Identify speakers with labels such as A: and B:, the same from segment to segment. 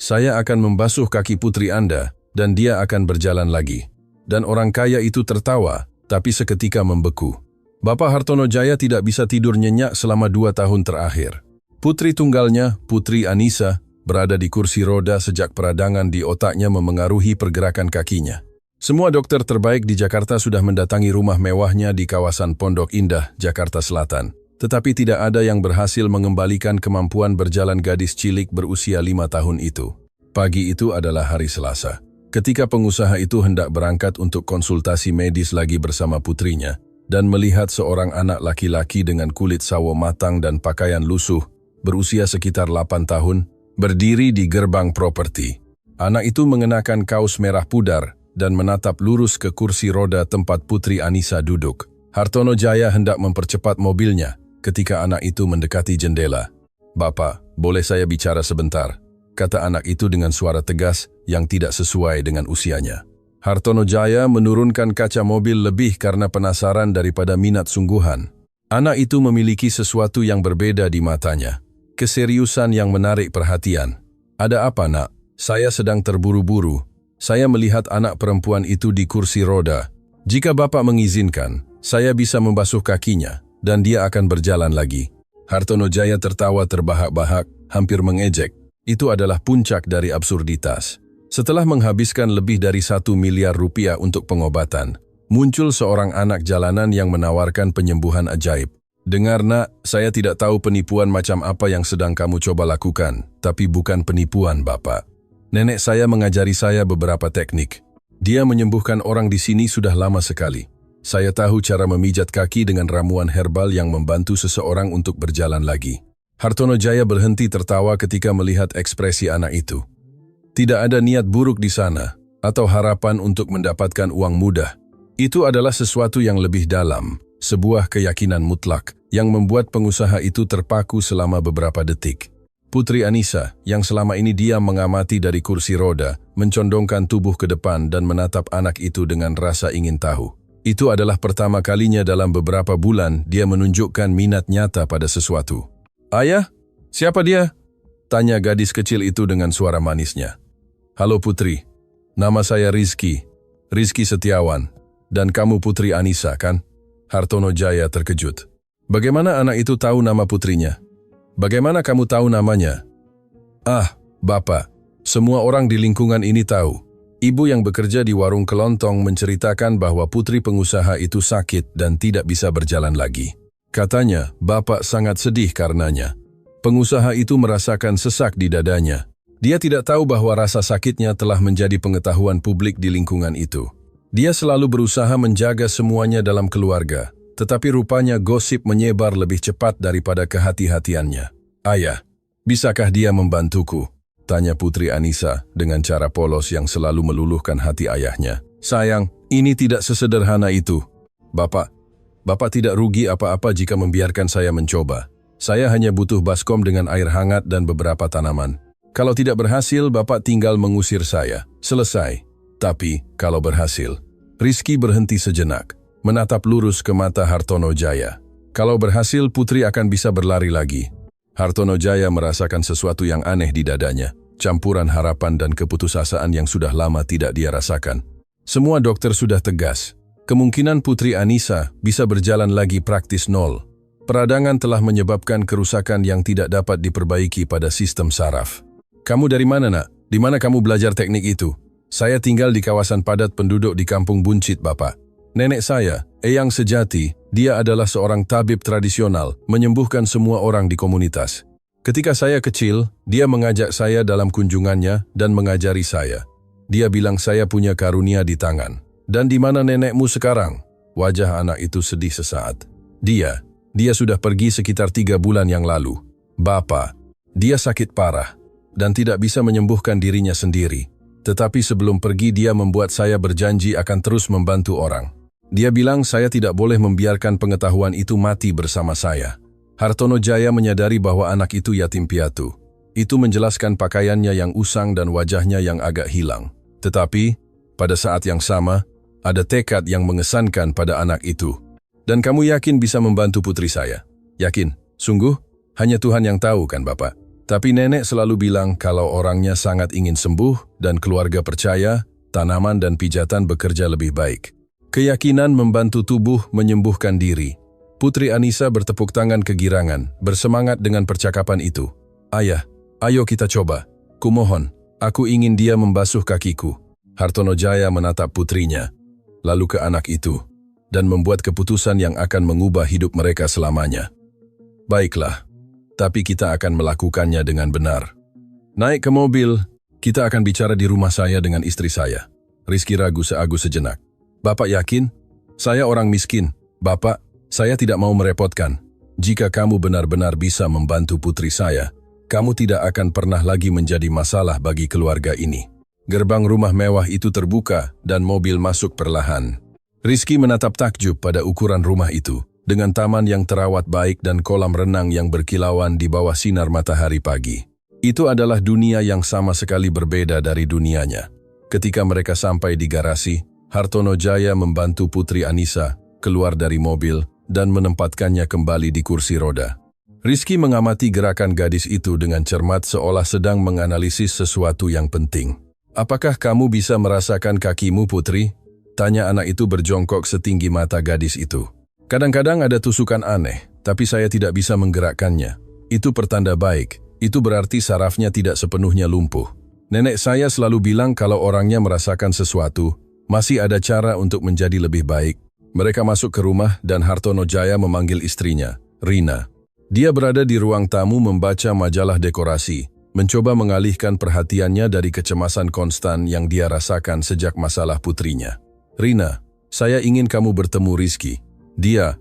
A: saya akan membasuh kaki putri Anda dan dia akan berjalan lagi. Dan orang kaya itu tertawa, tapi seketika membeku. Bapak Hartono Jaya tidak bisa tidur nyenyak selama 2 tahun terakhir. Putri tunggalnya, Putri Anissa, berada di kursi roda sejak peradangan di otaknya memengaruhi pergerakan kakinya. Semua dokter terbaik di Jakarta sudah mendatangi rumah mewahnya di kawasan Pondok Indah, Jakarta Selatan. Tetapi tidak ada yang berhasil mengembalikan kemampuan berjalan gadis cilik berusia 5 tahun itu. Pagi itu adalah hari Selasa. Ketika pengusaha itu hendak berangkat untuk konsultasi medis lagi bersama putrinya, dan melihat seorang anak laki-laki dengan kulit sawo matang dan pakaian lusuh, berusia sekitar 8 tahun, berdiri di gerbang properti. Anak itu mengenakan kaos merah pudar dan menatap lurus ke kursi roda tempat Putri Anissa duduk. Hartono Jaya hendak mempercepat mobilnya ketika anak itu mendekati jendela. "Bapak, boleh saya bicara sebentar?" kata anak itu dengan suara tegas yang tidak sesuai dengan usianya. Hartono Jaya menurunkan kaca mobil lebih karena penasaran daripada minat sungguhan. Anak itu memiliki sesuatu yang berbeda di matanya. Keseriusan yang menarik perhatian. "Ada apa, Nak? Saya sedang terburu-buru. Saya melihat anak perempuan itu di kursi roda. Jika Bapak mengizinkan, saya bisa membasuh kakinya dan dia akan berjalan lagi." Hartono Jaya tertawa terbahak-bahak, hampir mengejek. Itu adalah puncak dari absurditas. Setelah menghabiskan lebih dari 1 miliar rupiah untuk pengobatan, muncul seorang anak jalanan yang menawarkan penyembuhan ajaib. "Dengar, Nak, saya tidak tahu penipuan macam apa yang sedang kamu coba lakukan, tapi bukan penipuan, Bapak. Nenek saya mengajari saya beberapa teknik. Dia menyembuhkan orang di sini sudah lama sekali. Saya tahu cara memijat kaki dengan ramuan herbal yang membantu seseorang untuk berjalan lagi." Hartono Jaya berhenti tertawa ketika melihat ekspresi anak itu. Tidak ada niat buruk di sana, atau harapan untuk mendapatkan uang mudah. Itu adalah sesuatu yang lebih dalam, sebuah keyakinan mutlak, yang membuat pengusaha itu terpaku selama beberapa detik. Putri Anissa, yang selama ini diam mengamati dari kursi roda, mencondongkan tubuh ke depan dan menatap anak itu dengan rasa ingin tahu. Itu adalah pertama kalinya dalam beberapa bulan dia menunjukkan minat nyata pada sesuatu. "Ayah, siapa dia?" tanya gadis kecil itu dengan suara manisnya. "Halo Putri, nama saya Rizky Setiawan, dan kamu Putri Anissa, kan?" Hartono Jaya terkejut. "Bagaimana anak itu tahu nama putrinya? Bagaimana kamu tahu namanya?" "Ah, Bapak, semua orang di lingkungan ini tahu. Ibu yang bekerja di warung kelontong menceritakan bahwa putri pengusaha itu sakit dan tidak bisa berjalan lagi. Katanya, Bapak sangat sedih karenanya. Pengusaha itu merasakan sesak di dadanya. Dia tidak tahu bahwa rasa sakitnya telah menjadi pengetahuan publik di lingkungan itu. Dia selalu berusaha menjaga semuanya dalam keluarga, tetapi rupanya gosip menyebar lebih cepat daripada kehati-hatiannya. Ayah, bisakah dia membantuku?" tanya Putri Anissa dengan cara polos yang selalu meluluhkan hati ayahnya. "Sayang, ini tidak sesederhana itu. Bapak tidak rugi apa-apa jika membiarkan saya mencoba. Saya hanya butuh baskom dengan air hangat dan beberapa tanaman. Kalau tidak berhasil, Bapak tinggal mengusir saya. Selesai. Tapi, kalau berhasil..." Rizky berhenti sejenak, menatap lurus ke mata Hartono Jaya. "Kalau berhasil, Putri akan bisa berlari lagi." Hartono Jaya merasakan sesuatu yang aneh di dadanya, campuran harapan dan keputusasaan yang sudah lama tidak dia rasakan. Semua dokter sudah tegas. Kemungkinan Putri Anissa bisa berjalan lagi praktis nol. Peradangan telah menyebabkan kerusakan yang tidak dapat diperbaiki pada sistem saraf. "Kamu dari mana, Nak? Di mana kamu belajar teknik itu?" "Saya tinggal di kawasan padat penduduk di Kampung Buncit, Bapak. Nenek saya, Eyang Sejati, dia adalah seorang tabib tradisional, menyembuhkan semua orang di komunitas. Ketika saya kecil, dia mengajak saya dalam kunjungannya dan mengajari saya. Dia bilang saya punya karunia di tangan. Dan di mana nenekmu sekarang?" Wajah anak itu sedih sesaat. Dia sudah pergi sekitar 3 bulan yang lalu. "Bapak, dia sakit parah dan tidak bisa menyembuhkan dirinya sendiri. Tetapi sebelum pergi dia membuat saya berjanji akan terus membantu orang. Dia bilang saya tidak boleh membiarkan pengetahuan itu mati bersama saya." Hartono Jaya menyadari bahwa anak itu yatim piatu. Itu menjelaskan pakaiannya yang usang dan wajahnya yang agak hilang. Tetapi, pada saat yang sama, ada tekad yang mengesankan pada anak itu. "Dan kamu yakin bisa membantu putri saya?" "Yakin. Sungguh? Hanya Tuhan yang tahu, kan Bapak? Tapi nenek selalu bilang kalau orangnya sangat ingin sembuh dan keluarga percaya tanaman dan pijatan bekerja lebih baik. Keyakinan membantu tubuh menyembuhkan diri. Putri Anissa bertepuk tangan kegirangan, bersemangat dengan percakapan itu. Ayah, ayo kita coba. Kumohon, aku ingin dia membasuh kakiku. Hartono Jaya menatap putrinya, lalu ke anak itu, dan membuat keputusan yang akan mengubah hidup mereka selamanya. Baiklah, tapi kita akan melakukannya dengan benar. Naik ke mobil, kita akan bicara di rumah saya dengan istri saya. Rizky ragu sejenak. Bapak yakin? Saya orang miskin. Bapak, saya tidak mau merepotkan. Jika kamu benar-benar bisa membantu putri saya, kamu tidak akan pernah lagi menjadi masalah bagi keluarga ini. Gerbang rumah mewah itu terbuka dan mobil masuk perlahan. Rizky menatap takjub pada ukuran rumah itu, dengan taman yang terawat baik dan kolam renang yang berkilauan di bawah sinar matahari pagi. Itu adalah dunia yang sama sekali berbeda dari dunianya. Ketika mereka sampai di garasi, Hartono Jaya membantu Putri Anissa keluar dari mobil dan menempatkannya kembali di kursi roda. Rizky mengamati gerakan gadis itu dengan cermat seolah sedang menganalisis sesuatu yang penting. Apakah kamu bisa merasakan kakimu, Putri? Tanya anak itu berjongkok setinggi mata gadis itu. Kadang-kadang ada tusukan aneh, tapi saya tidak bisa menggerakkannya. Itu pertanda baik, itu berarti sarafnya tidak sepenuhnya lumpuh. Nenek saya selalu bilang kalau orangnya merasakan sesuatu, masih ada cara untuk menjadi lebih baik. Mereka masuk ke rumah dan Hartono Jaya memanggil istrinya, Rina. Dia berada di ruang tamu membaca majalah dekorasi, mencoba mengalihkan perhatiannya dari kecemasan konstan yang dia rasakan sejak masalah putrinya. Rina, saya ingin kamu bertemu Rizky. Dia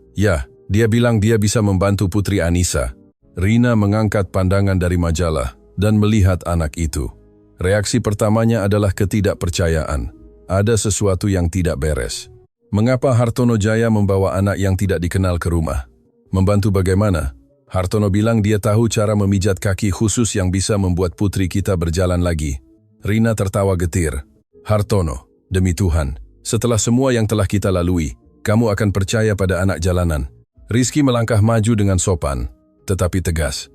A: bilang dia bisa membantu Putri Anissa. Rina mengangkat pandangan dari majalah dan melihat anak itu. Reaksi pertamanya adalah ketidakpercayaan. Ada sesuatu yang tidak beres. Mengapa Hartono Jaya membawa anak yang tidak dikenal ke rumah? Membantu bagaimana? Hartono bilang dia tahu cara memijat kaki khusus yang bisa membuat putri kita berjalan lagi. Rina tertawa getir. Hartono, demi Tuhan, setelah semua yang telah kita lalui, kamu akan percaya pada anak jalanan. Rizky melangkah maju dengan sopan, tetapi tegas.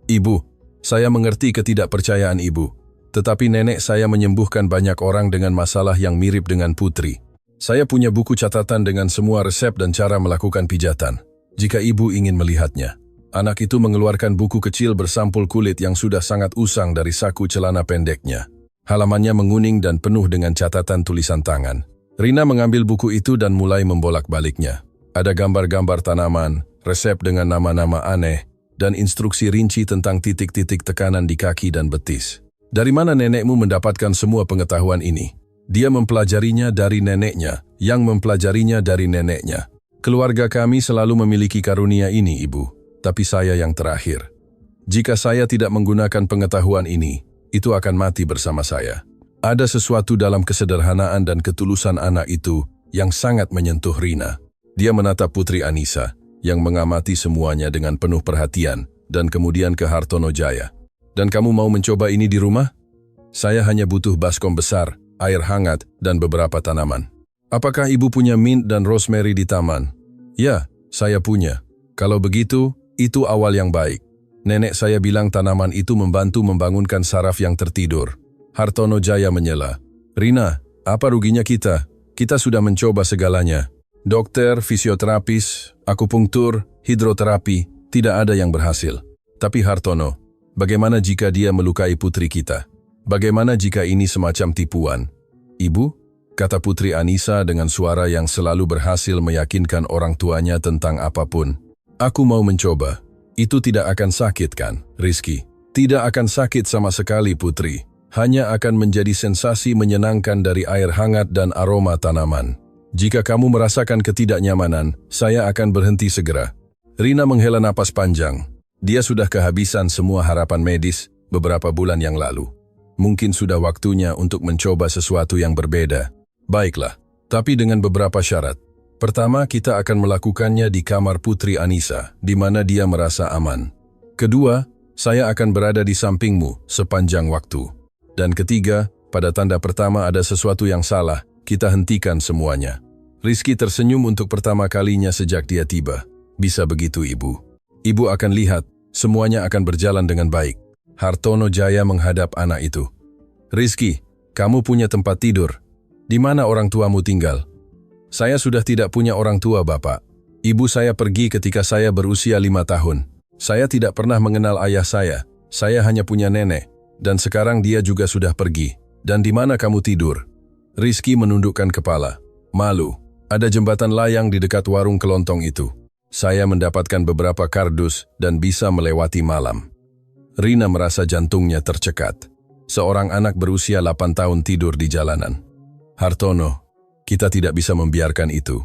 A: Ibu, saya mengerti ketidakpercayaan ibu. Tetapi nenek saya menyembuhkan banyak orang dengan masalah yang mirip dengan putri. Saya punya buku catatan dengan semua resep dan cara melakukan pijatan. Jika ibu ingin melihatnya. Anak itu mengeluarkan buku kecil bersampul kulit yang sudah sangat usang dari saku celana pendeknya. Halamannya menguning dan penuh dengan catatan tulisan tangan. Rina mengambil buku itu dan mulai membolak-baliknya. Ada gambar-gambar tanaman, resep dengan nama-nama aneh, dan instruksi rinci tentang titik-titik tekanan di kaki dan betis. Dari mana nenekmu mendapatkan semua pengetahuan ini? Dia mempelajarinya dari neneknya, yang mempelajarinya dari neneknya. Keluarga kami selalu memiliki karunia ini, Ibu, tapi saya yang terakhir. Jika saya tidak menggunakan pengetahuan ini, itu akan mati bersama saya. Ada sesuatu dalam kesederhanaan dan ketulusan anak itu yang sangat menyentuh Rina. Dia menatap Putri Anissa, yang mengamati semuanya dengan penuh perhatian, dan kemudian ke Hartono Jaya. Dan kamu mau mencoba ini di rumah? Saya hanya butuh baskom besar, air hangat, dan beberapa tanaman. Apakah ibu punya mint dan rosemary di taman? Ya, saya punya. Kalau begitu, itu awal yang baik. Nenek saya bilang tanaman itu membantu membangunkan saraf yang tertidur. Hartono Jaya menyela. Rina, apa ruginya kita? Kita sudah mencoba segalanya. Dokter, fisioterapis, akupunktur, hidroterapi, tidak ada yang berhasil. Tapi Hartono, bagaimana jika dia melukai putri kita? Bagaimana jika ini semacam tipuan? Ibu, kata Putri Anissa dengan suara yang selalu berhasil meyakinkan orang tuanya tentang apapun. Aku mau mencoba. Itu tidak akan sakit kan, Rizky? Tidak akan sakit sama sekali, Putri. Hanya akan menjadi sensasi menyenangkan dari air hangat dan aroma tanaman. Jika kamu merasakan ketidaknyamanan, saya akan berhenti segera. Rina menghela napas panjang. Dia sudah kehabisan semua harapan medis beberapa bulan yang lalu. Mungkin sudah waktunya untuk mencoba sesuatu yang berbeda. Baiklah, tapi dengan beberapa syarat. Pertama, kita akan melakukannya di kamar Putri Anissa, di mana dia merasa aman. Kedua, saya akan berada di sampingmu sepanjang waktu. Dan ketiga, pada tanda pertama ada sesuatu yang salah, kita hentikan semuanya. Rizky tersenyum untuk pertama kalinya sejak dia tiba. Bisa begitu, Ibu. Ibu akan lihat, semuanya akan berjalan dengan baik. Hartono Jaya menghadap anak itu. Rizky, kamu punya tempat tidur. Di mana orang tuamu tinggal? Saya sudah tidak punya orang tua, Bapak. Ibu saya pergi ketika saya berusia 5 tahun. Saya tidak pernah mengenal ayah saya. Saya hanya punya nenek. Dan sekarang dia juga sudah pergi. Dan di mana kamu tidur? Rizky menundukkan kepala. Malu. Ada jembatan layang di dekat warung kelontong itu. Saya mendapatkan beberapa kardus dan bisa melewati malam. Rina merasa jantungnya tercekat. Seorang anak berusia 8 tahun tidur di jalanan. Hartono, kita tidak bisa membiarkan itu.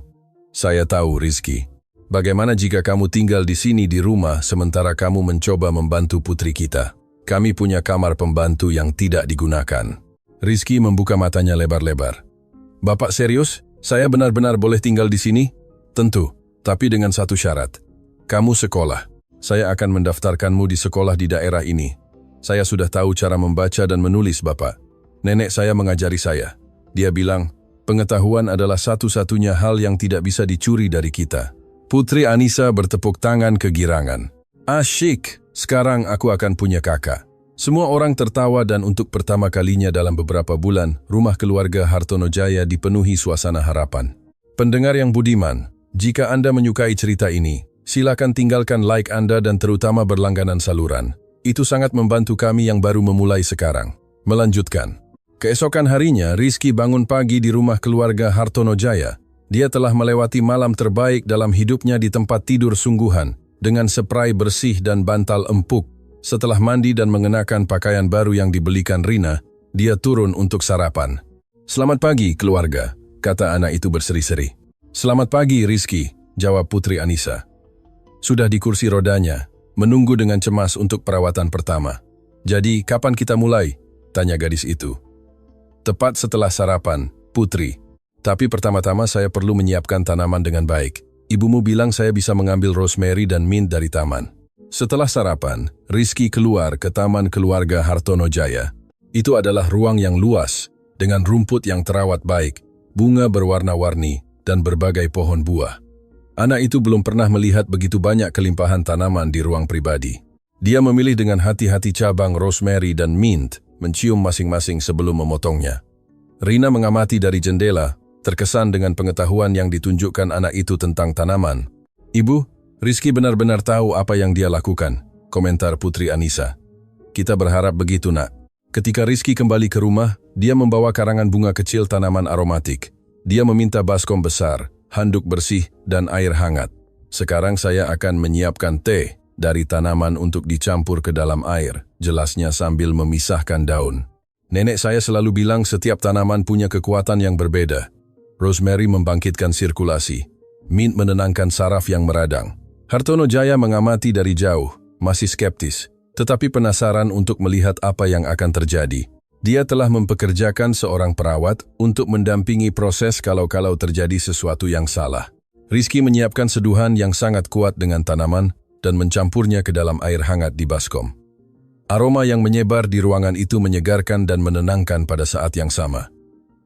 A: Saya tahu, Rizky. Bagaimana jika kamu tinggal di sini di rumah sementara kamu mencoba membantu putri kita? Kami punya kamar pembantu yang tidak digunakan. Rizky membuka matanya lebar-lebar. Bapak serius? Saya benar-benar boleh tinggal di sini? Tentu. Tapi dengan satu syarat. Kamu sekolah. Saya akan mendaftarkanmu di sekolah di daerah ini. Saya sudah tahu cara membaca dan menulis, Bapak. Nenek saya mengajari saya. Dia bilang, pengetahuan adalah satu-satunya hal yang tidak bisa dicuri dari kita. Putri Anissa bertepuk tangan kegirangan. Asyik, sekarang aku akan punya kakak. Semua orang tertawa dan untuk pertama kalinya dalam beberapa bulan, rumah keluarga Hartono Jaya dipenuhi suasana harapan. Pendengar yang budiman, jika Anda menyukai cerita ini, silakan tinggalkan like Anda dan terutama berlangganan saluran. Itu sangat membantu kami yang baru memulai sekarang. Melanjutkan. Keesokan harinya, Rizky bangun pagi di rumah keluarga Hartono Jaya. Dia telah melewati malam terbaik dalam hidupnya di tempat tidur sungguhan, dengan spray bersih dan bantal empuk. Setelah mandi dan mengenakan pakaian baru yang dibelikan Rina, dia turun untuk sarapan. Selamat pagi, keluarga, kata anak itu berseri-seri. Selamat pagi, Rizky, jawab Putri Anissa. Sudah di kursi rodanya, menunggu dengan cemas untuk perawatan pertama. Jadi, kapan kita mulai? Tanya gadis itu. Tepat setelah sarapan, Putri. Tapi pertama-tama saya perlu menyiapkan tanaman dengan baik. Ibumu bilang saya bisa mengambil rosemary dan mint dari taman. Setelah sarapan, Rizky keluar ke taman keluarga Hartono Jaya. Itu adalah ruang yang luas, dengan rumput yang terawat baik, bunga berwarna-warni, dan berbagai pohon buah. Anak itu belum pernah melihat begitu banyak kelimpahan tanaman di ruang pribadi. Dia memilih dengan hati-hati cabang rosemary dan mint, mencium masing-masing sebelum memotongnya. Rina mengamati dari jendela, terkesan dengan pengetahuan yang ditunjukkan anak itu tentang tanaman. Ibu, Rizky benar-benar tahu apa yang dia lakukan, komentar Putri Anissa. Kita berharap begitu, Nak. Ketika Rizky kembali ke rumah, dia membawa karangan bunga kecil tanaman aromatik. Dia meminta baskom besar, handuk bersih, dan air hangat. Sekarang saya akan menyiapkan teh dari tanaman untuk dicampur ke dalam air, jelasnya sambil memisahkan daun. Nenek saya selalu bilang setiap tanaman punya kekuatan yang berbeda. Rosemary membangkitkan sirkulasi. Mint menenangkan saraf yang meradang. Hartono Jaya mengamati dari jauh, masih skeptis, tetapi penasaran untuk melihat apa yang akan terjadi. Dia telah mempekerjakan seorang perawat untuk mendampingi proses kalau-kalau terjadi sesuatu yang salah. Rizky menyiapkan seduhan yang sangat kuat dengan tanaman dan mencampurnya ke dalam air hangat di baskom. Aroma yang menyebar di ruangan itu menyegarkan dan menenangkan pada saat yang sama.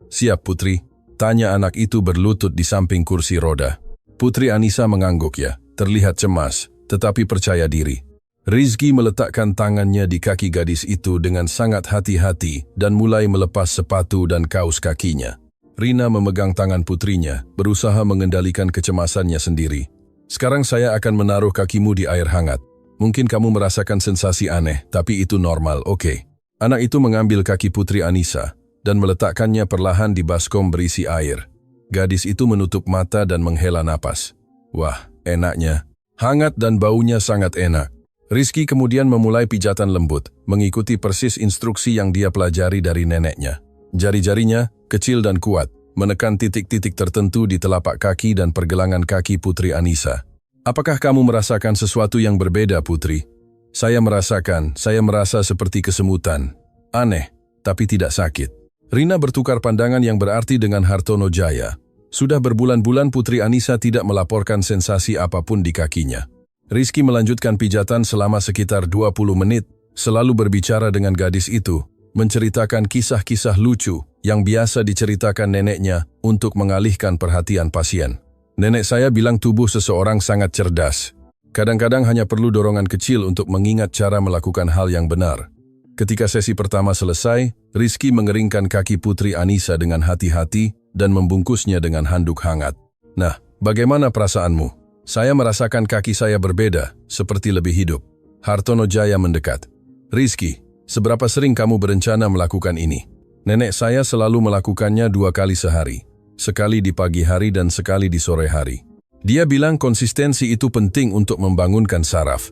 A: Siap, Putri? Tanya anak itu berlutut di samping kursi roda. Putri Anissa mengangguk ya, terlihat cemas, tetapi percaya diri. Rizky meletakkan tangannya di kaki gadis itu dengan sangat hati-hati dan mulai melepas sepatu dan kaus kakinya. Rina memegang tangan putrinya, berusaha mengendalikan kecemasannya sendiri. Sekarang saya akan menaruh kakimu di air hangat. Mungkin kamu merasakan sensasi aneh, tapi itu normal, oke? Anak itu mengambil kaki Putri Anissa dan meletakkannya perlahan di baskom berisi air. Gadis itu menutup mata dan menghela napas. Wah, enaknya. Hangat dan baunya sangat enak. Rizky kemudian memulai pijatan lembut, mengikuti persis instruksi yang dia pelajari dari neneknya. Jari-jarinya, kecil dan kuat, menekan titik-titik tertentu di telapak kaki dan pergelangan kaki Putri Anissa. Apakah kamu merasakan sesuatu yang berbeda, Putri? Saya merasa seperti kesemutan. Aneh, tapi tidak sakit. Rina bertukar pandangan yang berarti dengan Hartono Jaya. Sudah berbulan-bulan Putri Anissa tidak melaporkan sensasi apapun di kakinya. Rizky melanjutkan pijatan selama sekitar 20 menit, selalu berbicara dengan gadis itu, menceritakan kisah-kisah lucu yang biasa diceritakan neneknya untuk mengalihkan perhatian pasien. Nenek saya bilang tubuh seseorang sangat cerdas. Kadang-kadang hanya perlu dorongan kecil untuk mengingat cara melakukan hal yang benar. Ketika sesi pertama selesai, Rizky mengeringkan kaki Putri Anissa dengan hati-hati dan membungkusnya dengan handuk hangat. Nah, bagaimana perasaanmu? Saya merasakan kaki saya berbeda, seperti lebih hidup. Hartono Jaya mendekat. Rizky, seberapa sering kamu berencana melakukan ini? Nenek saya selalu melakukannya 2 kali sehari. Sekali di pagi hari dan sekali di sore hari. Dia bilang konsistensi itu penting untuk membangunkan saraf.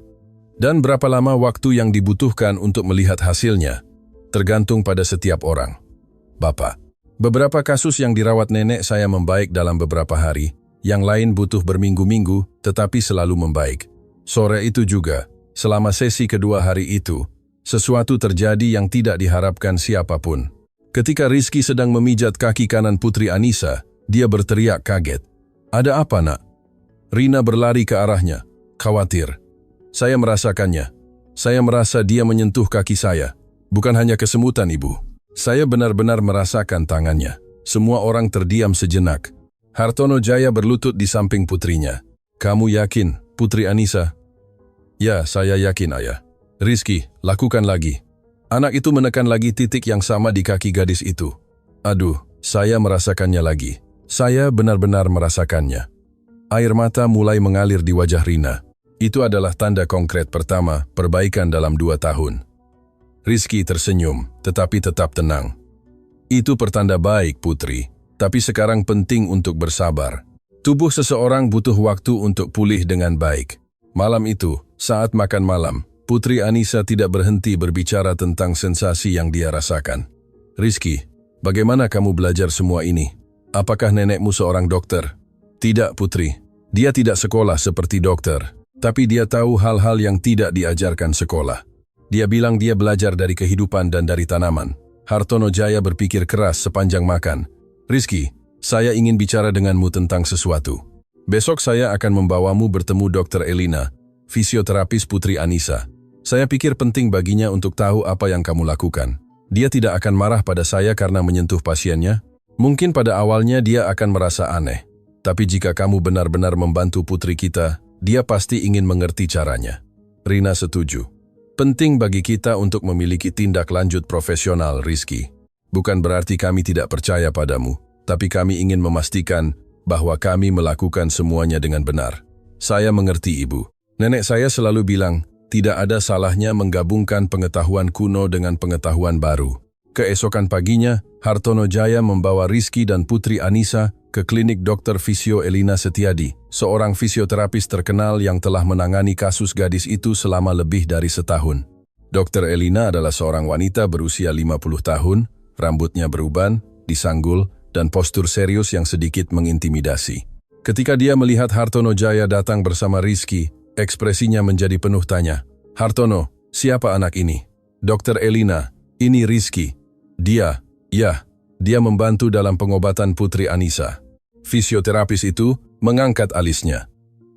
A: Dan berapa lama waktu yang dibutuhkan untuk melihat hasilnya, tergantung pada setiap orang. Bapak, beberapa kasus yang dirawat nenek saya membaik dalam beberapa hari, yang lain butuh berminggu-minggu tetapi selalu membaik. Sore itu juga, selama sesi kedua hari itu, sesuatu terjadi yang tidak diharapkan siapapun. Ketika Rizky sedang memijat kaki kanan Putri Anissa, dia berteriak kaget. Ada apa, nak? Rina berlari ke arahnya, khawatir. Saya merasakannya. Saya merasa dia menyentuh kaki saya. Bukan hanya kesemutan, Ibu. Saya benar-benar merasakan tangannya. Semua orang terdiam sejenak. Hartono Jaya berlutut di samping putrinya. Kamu yakin, Putri Anissa? Ya, saya yakin, Ayah. Rizky, lakukan lagi. Anak itu menekan lagi titik yang sama di kaki gadis itu. Aduh, saya merasakannya lagi. Saya benar-benar merasakannya. Air mata mulai mengalir di wajah Rina. Itu adalah tanda konkret pertama perbaikan dalam 2 tahun. Rizky tersenyum, tetapi tetap tenang. Itu pertanda baik, Putri. Tapi sekarang penting untuk bersabar. Tubuh seseorang butuh waktu untuk pulih dengan baik. Malam itu, saat makan malam, Putri Anissa tidak berhenti berbicara tentang sensasi yang dia rasakan. Rizky, bagaimana kamu belajar semua ini? Apakah nenekmu seorang dokter? Tidak, Putri. Dia tidak sekolah seperti dokter. Tapi dia tahu hal-hal yang tidak diajarkan sekolah. Dia bilang dia belajar dari kehidupan dan dari tanaman. Hartono Jaya berpikir keras sepanjang makan. Rizky, saya ingin bicara denganmu tentang sesuatu. Besok saya akan membawamu bertemu Dr. Elina, fisioterapis Putri Anissa. Saya pikir penting baginya untuk tahu apa yang kamu lakukan. Dia tidak akan marah pada saya karena menyentuh pasiennya. Mungkin pada awalnya dia akan merasa aneh. Tapi jika kamu benar-benar membantu putri kita, dia pasti ingin mengerti caranya. Rina setuju. Penting bagi kita untuk memiliki tindak lanjut profesional, Rizky. Bukan berarti kami tidak percaya padamu, tapi kami ingin memastikan bahwa kami melakukan semuanya dengan benar. Saya mengerti, Ibu. Nenek saya selalu bilang, tidak ada salahnya menggabungkan pengetahuan kuno dengan pengetahuan baru. Keesokan paginya, Hartono Jaya membawa Rizky dan Putri Anissa ke klinik Dr. Fisio Elina Setiadi, seorang fisioterapis terkenal yang telah menangani kasus gadis itu selama lebih dari setahun. Dr. Elina adalah seorang wanita berusia 50 tahun, rambutnya beruban, disanggul, dan postur serius yang sedikit mengintimidasi. Ketika dia melihat Hartono Jaya datang bersama Rizky, ekspresinya menjadi penuh tanya. Hartono, siapa anak ini? Dr. Elina, ini Rizky. Dia membantu dalam pengobatan Putri Anissa. Fisioterapis itu mengangkat alisnya.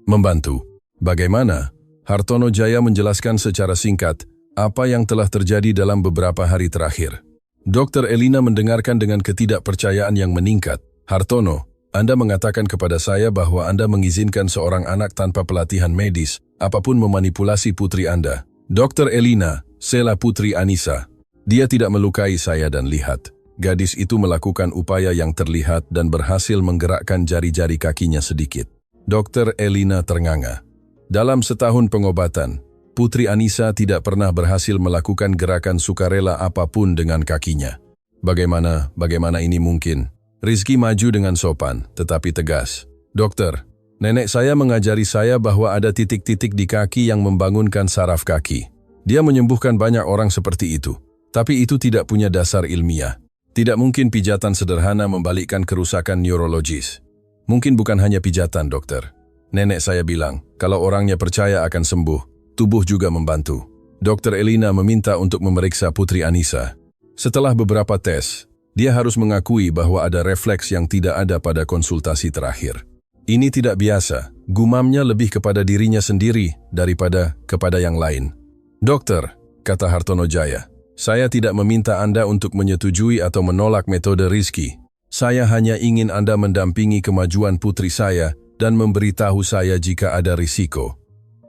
A: Membantu. Bagaimana? Hartono Jaya menjelaskan secara singkat apa yang telah terjadi dalam beberapa hari terakhir. Dr. Elina mendengarkan dengan ketidakpercayaan yang meningkat. Hartono, Anda mengatakan kepada saya bahwa Anda mengizinkan seorang anak tanpa pelatihan medis, apapun memanipulasi putri Anda. Dr. Elina, Sela Putri Anissa. Dia tidak melukai saya dan lihat. Gadis itu melakukan upaya yang terlihat dan berhasil menggerakkan jari-jari kakinya sedikit. Dr. Elina ternganga. Dalam setahun pengobatan, Putri Anissa tidak pernah berhasil melakukan gerakan sukarela apapun dengan kakinya. Bagaimana ini mungkin? Rizky maju dengan sopan, tetapi tegas. Dokter, nenek saya mengajari saya bahwa ada titik-titik di kaki yang membangunkan saraf kaki. Dia menyembuhkan banyak orang seperti itu. Tapi itu tidak punya dasar ilmiah. Tidak mungkin pijatan sederhana membalikkan kerusakan neurologis. Mungkin bukan hanya pijatan, dokter. Nenek saya bilang, kalau orangnya percaya akan sembuh, tubuh juga membantu. Dr. Elina meminta untuk memeriksa Putri Anissa. Setelah beberapa tes, dia harus mengakui bahwa ada refleks yang tidak ada pada konsultasi terakhir. Ini tidak biasa, gumamnya lebih kepada dirinya sendiri daripada kepada yang lain. Dokter, kata Hartono Jaya, saya tidak meminta Anda untuk menyetujui atau menolak metode Rizky. Saya hanya ingin Anda mendampingi kemajuan putri saya dan memberitahu saya jika ada risiko.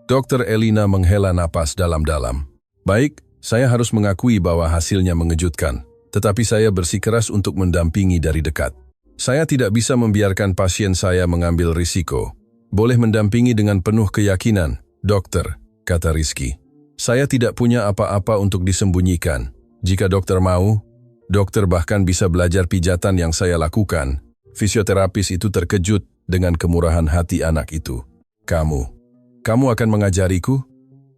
A: Dr. Elina menghela napas dalam-dalam. Baik, Saya harus mengakui bahwa hasilnya mengejutkan, tetapi saya bersikeras untuk mendampingi dari dekat. Saya tidak bisa membiarkan pasien saya mengambil risiko. Boleh mendampingi dengan penuh keyakinan, dokter, kata Rizky. Saya tidak punya apa-apa untuk disembunyikan. Jika dokter mau, dokter bahkan bisa belajar pijatan yang saya lakukan. Fisioterapis itu terkejut dengan kemurahan hati anak itu. Kamu akan mengajariku?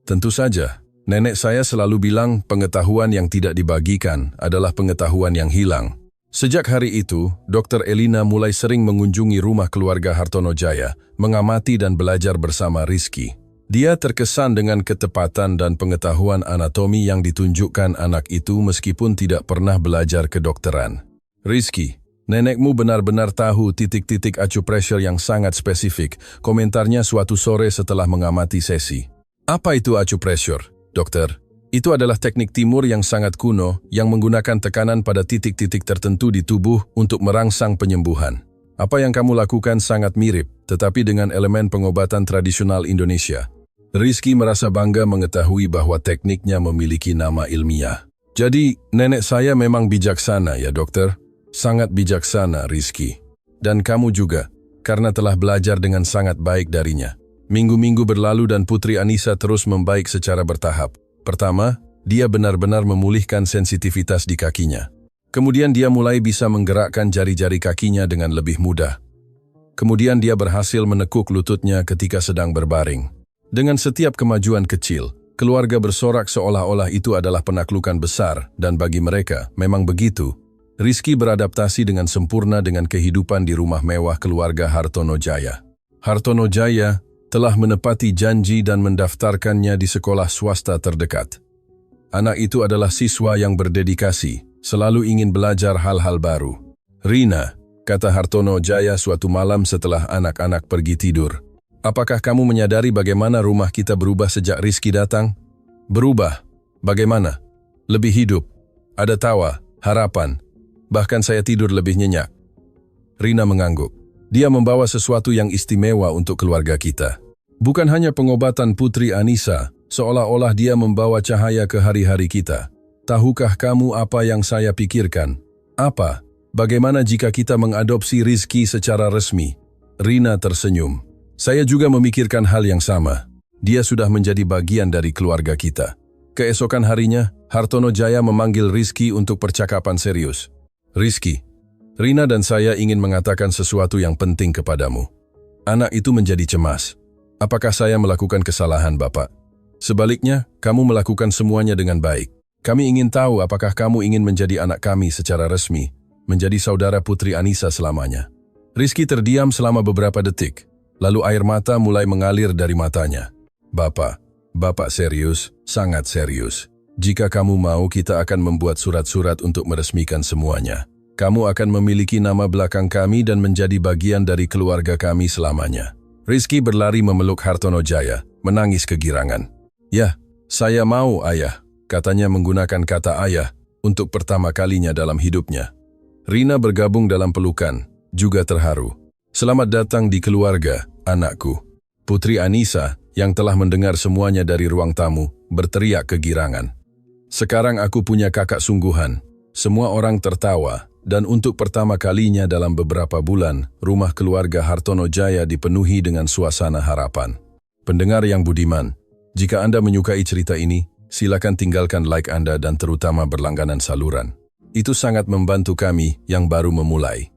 A: Tentu saja. Nenek saya selalu bilang pengetahuan yang tidak dibagikan adalah pengetahuan yang hilang. Sejak hari itu, Dr. Elina mulai sering mengunjungi rumah keluarga Hartono Jaya, mengamati dan belajar bersama Rizky. Dia terkesan dengan ketepatan dan pengetahuan anatomi yang ditunjukkan anak itu meskipun tidak pernah belajar kedokteran. Rizky, nenekmu benar-benar tahu titik-titik acupressure yang sangat spesifik, komentarnya suatu sore setelah mengamati sesi. Apa itu acupressure, dokter? Itu adalah teknik timur yang sangat kuno yang menggunakan tekanan pada titik-titik tertentu di tubuh untuk merangsang penyembuhan. Apa yang kamu lakukan sangat mirip, tetapi dengan elemen pengobatan tradisional Indonesia. Rizky merasa bangga mengetahui bahwa tekniknya memiliki nama ilmiah. Jadi, nenek saya memang bijaksana ya dokter? Sangat bijaksana, Rizky. Dan kamu juga, karena telah belajar dengan sangat baik darinya. Minggu-minggu berlalu dan Putri Anissa terus membaik secara bertahap. Pertama, dia benar-benar memulihkan sensitivitas di kakinya. Kemudian dia mulai bisa menggerakkan jari-jari kakinya dengan lebih mudah. Kemudian dia berhasil menekuk lututnya ketika sedang berbaring. Dengan setiap kemajuan kecil, keluarga bersorak seolah-olah itu adalah penaklukan besar, dan bagi mereka, memang begitu. Rizky beradaptasi dengan sempurna dengan kehidupan di rumah mewah keluarga Hartono Jaya. Hartono Jaya telah menepati janji dan mendaftarkannya di sekolah swasta terdekat. Anak itu adalah siswa yang berdedikasi, selalu ingin belajar hal-hal baru. Rina, kata Hartono Jaya suatu malam setelah anak-anak pergi tidur. Apakah kamu menyadari bagaimana rumah kita berubah sejak Rizky datang? Berubah? Bagaimana? Lebih hidup. Ada tawa, harapan. Bahkan saya tidur lebih nyenyak. Rina mengangguk. Dia membawa sesuatu yang istimewa untuk keluarga kita. Bukan hanya pengobatan Putri Anissa, seolah-olah dia membawa cahaya ke hari-hari kita. Tahukah kamu apa yang saya pikirkan? Apa? Bagaimana jika kita mengadopsi Rizky secara resmi? Rina tersenyum. Saya juga memikirkan hal yang sama. Dia sudah menjadi bagian dari keluarga kita. Keesokan harinya, Hartono Jaya memanggil Rizky untuk percakapan serius. Rizky, Rina dan saya ingin mengatakan sesuatu yang penting kepadamu. Anak itu menjadi cemas. Apakah saya melakukan kesalahan, Bapak? Sebaliknya, kamu melakukan semuanya dengan baik. Kami ingin tahu apakah kamu ingin menjadi anak kami secara resmi, menjadi saudara Putri Anissa selamanya. Rizky terdiam selama beberapa detik, lalu air mata mulai mengalir dari matanya. Bapak serius, sangat serius. Jika kamu mau, kita akan membuat surat-surat untuk meresmikan semuanya. Kamu akan memiliki nama belakang kami dan menjadi bagian dari keluarga kami selamanya. Rizky berlari memeluk Hartono Jaya, menangis kegirangan. Ya, saya mau, ayah, katanya menggunakan kata ayah untuk pertama kalinya dalam hidupnya. Rina bergabung dalam pelukan, juga terharu. Selamat datang di keluarga, anakku. Putri Anissa, yang telah mendengar semuanya dari ruang tamu, berteriak kegirangan. Sekarang aku punya kakak sungguhan. Semua orang tertawa. Dan untuk pertama kalinya dalam beberapa bulan, rumah keluarga Hartono Jaya dipenuhi dengan suasana harapan. Pendengar yang budiman, jika Anda menyukai cerita ini, silakan tinggalkan like Anda dan terutama berlangganan saluran. Itu sangat membantu kami yang baru memulai.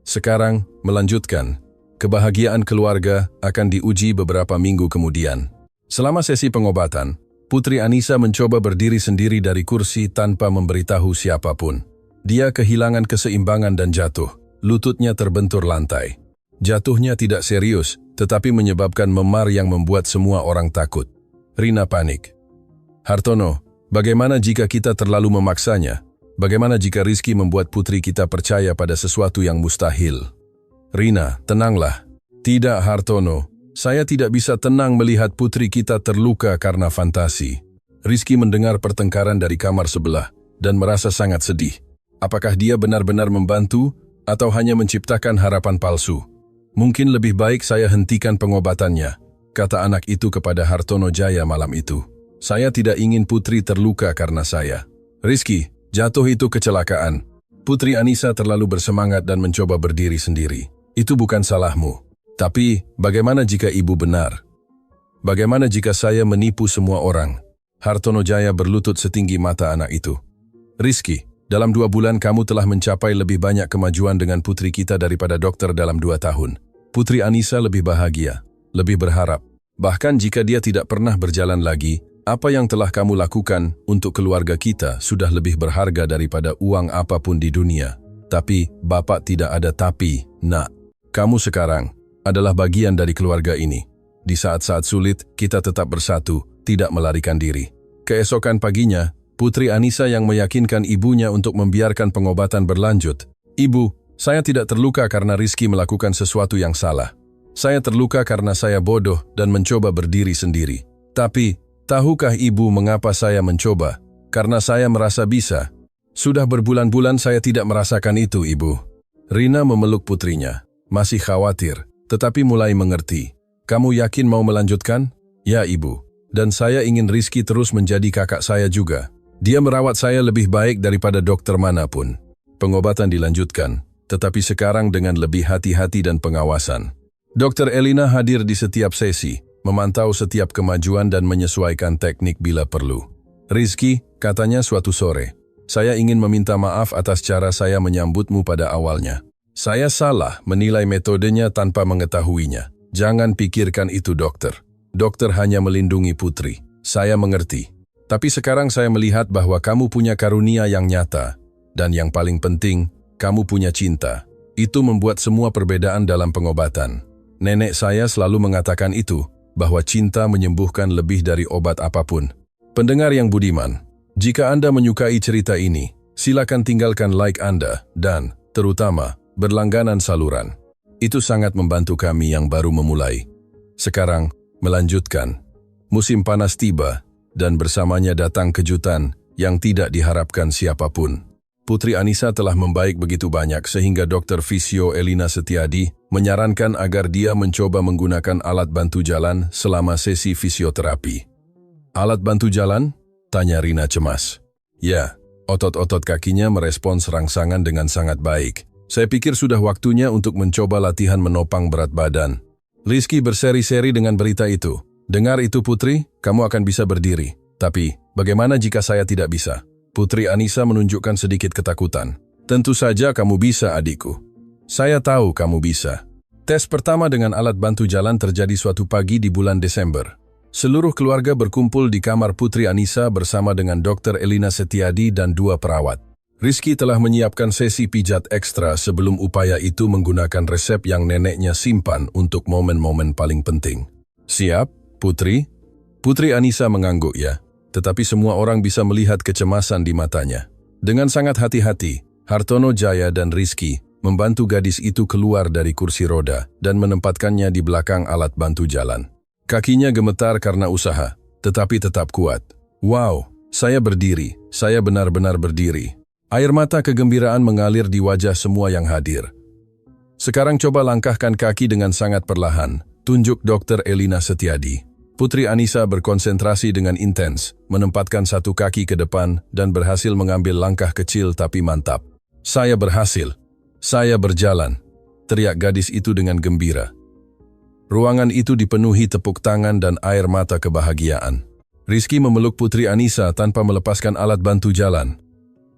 A: Sekarang, melanjutkan. Kebahagiaan keluarga akan diuji beberapa minggu kemudian. Selama sesi pengobatan, Putri Anissa mencoba berdiri sendiri dari kursi tanpa memberitahu siapapun. Dia kehilangan keseimbangan dan jatuh. Lututnya terbentur lantai. Jatuhnya tidak serius, tetapi menyebabkan memar yang membuat semua orang takut. Rina panik. Hartono, bagaimana jika kita terlalu memaksanya? Bagaimana jika Rizky membuat putri kita percaya pada sesuatu yang mustahil? Rina, tenanglah. Tidak, Hartono. Saya tidak bisa tenang melihat putri kita terluka karena fantasi. Rizky mendengar pertengkaran dari kamar sebelah dan merasa sangat sedih. Apakah dia benar-benar membantu atau hanya menciptakan harapan palsu? Mungkin lebih baik saya hentikan pengobatannya, kata anak itu kepada Hartono Jaya malam itu. Saya tidak ingin Putri terluka karena saya. Rizky, jatuh itu kecelakaan. Putri Anissa terlalu bersemangat dan mencoba berdiri sendiri. Itu bukan salahmu. Tapi, bagaimana jika ibu benar? Bagaimana jika saya menipu semua orang? Hartono Jaya berlutut setinggi mata anak itu. Rizky, dalam 2 bulan kamu telah mencapai lebih banyak kemajuan dengan putri kita daripada dokter dalam 2 tahun. Putri Anissa lebih bahagia, lebih berharap. Bahkan jika dia tidak pernah berjalan lagi, apa yang telah kamu lakukan untuk keluarga kita sudah lebih berharga daripada uang apapun di dunia. Tapi, Bapak tidak ada tapi, nak. Kamu sekarang adalah bagian dari keluarga ini. Di saat-saat sulit, kita tetap bersatu, tidak melarikan diri. Keesokan paginya, Putri Anissa yang meyakinkan ibunya untuk membiarkan pengobatan berlanjut. Ibu, saya tidak terluka karena Rizky melakukan sesuatu yang salah. Saya terluka karena saya bodoh dan mencoba berdiri sendiri. Tapi, tahukah ibu mengapa saya mencoba? Karena saya merasa bisa. Sudah berbulan-bulan saya tidak merasakan itu, ibu. Rina memeluk putrinya. Masih khawatir, tetapi mulai mengerti. Kamu yakin mau melanjutkan? Ya, ibu. Dan saya ingin Rizky terus menjadi kakak saya juga. Dia merawat saya lebih baik daripada dokter manapun. Pengobatan dilanjutkan, tetapi sekarang dengan lebih hati-hati dan pengawasan. Dokter Elina hadir di setiap sesi, memantau setiap kemajuan dan menyesuaikan teknik bila perlu. Rizky, katanya suatu sore, saya ingin meminta maaf atas cara saya menyambutmu pada awalnya. Saya salah menilai metodenya tanpa mengetahuinya. Jangan pikirkan itu, dokter. Dokter hanya melindungi putri. Saya mengerti. Tapi sekarang saya melihat bahwa kamu punya karunia yang nyata. Dan yang paling penting, kamu punya cinta. Itu membuat semua perbedaan dalam pengobatan. Nenek saya selalu mengatakan itu, bahwa cinta menyembuhkan lebih dari obat apapun. Pendengar yang budiman, jika Anda menyukai cerita ini, silakan tinggalkan like Anda dan, terutama, berlangganan saluran. Itu sangat membantu kami yang baru memulai. Sekarang, melanjutkan. Musim panas tiba, dan bersamanya datang kejutan yang tidak diharapkan siapapun. Putri Anissa telah membaik begitu banyak sehingga dokter fisio Elina Setiadi menyarankan agar dia mencoba menggunakan alat bantu jalan selama sesi fisioterapi. Alat bantu jalan? Tanya Rina cemas. Ya, otot-otot kakinya merespons rangsangan dengan sangat baik. Saya pikir sudah waktunya untuk mencoba latihan menopang berat badan. Rizky berseri-seri dengan berita itu. Dengar itu Putri, kamu akan bisa berdiri. Tapi, bagaimana jika saya tidak bisa? Putri Anissa menunjukkan sedikit ketakutan. Tentu saja kamu bisa, adikku. Saya tahu kamu bisa. Tes pertama dengan alat bantu jalan terjadi suatu pagi di bulan Desember. Seluruh keluarga berkumpul di kamar Putri Anissa bersama dengan Dr. Elina Setiadi dan 2 perawat. Rizky telah menyiapkan sesi pijat ekstra sebelum upaya itu menggunakan resep yang neneknya simpan untuk momen-momen paling penting. Siap, Putri? Putri Anissa mengangguk ya, tetapi semua orang bisa melihat kecemasan di matanya. Dengan sangat hati-hati, Hartono Jaya dan Rizky membantu gadis itu keluar dari kursi roda dan menempatkannya di belakang alat bantu jalan. Kakinya gemetar karena usaha, tetapi tetap kuat. Wow, saya berdiri, saya benar-benar berdiri. Air mata kegembiraan mengalir di wajah semua yang hadir. Sekarang coba langkahkan kaki dengan sangat perlahan, tunjuk Dr. Elina Setiadi. Putri Anissa berkonsentrasi dengan intens, menempatkan satu kaki ke depan dan berhasil mengambil langkah kecil tapi mantap. Saya berhasil. Saya berjalan, teriak gadis itu dengan gembira. Ruangan itu dipenuhi tepuk tangan dan air mata kebahagiaan. Rizky memeluk Putri Anissa tanpa melepaskan alat bantu jalan.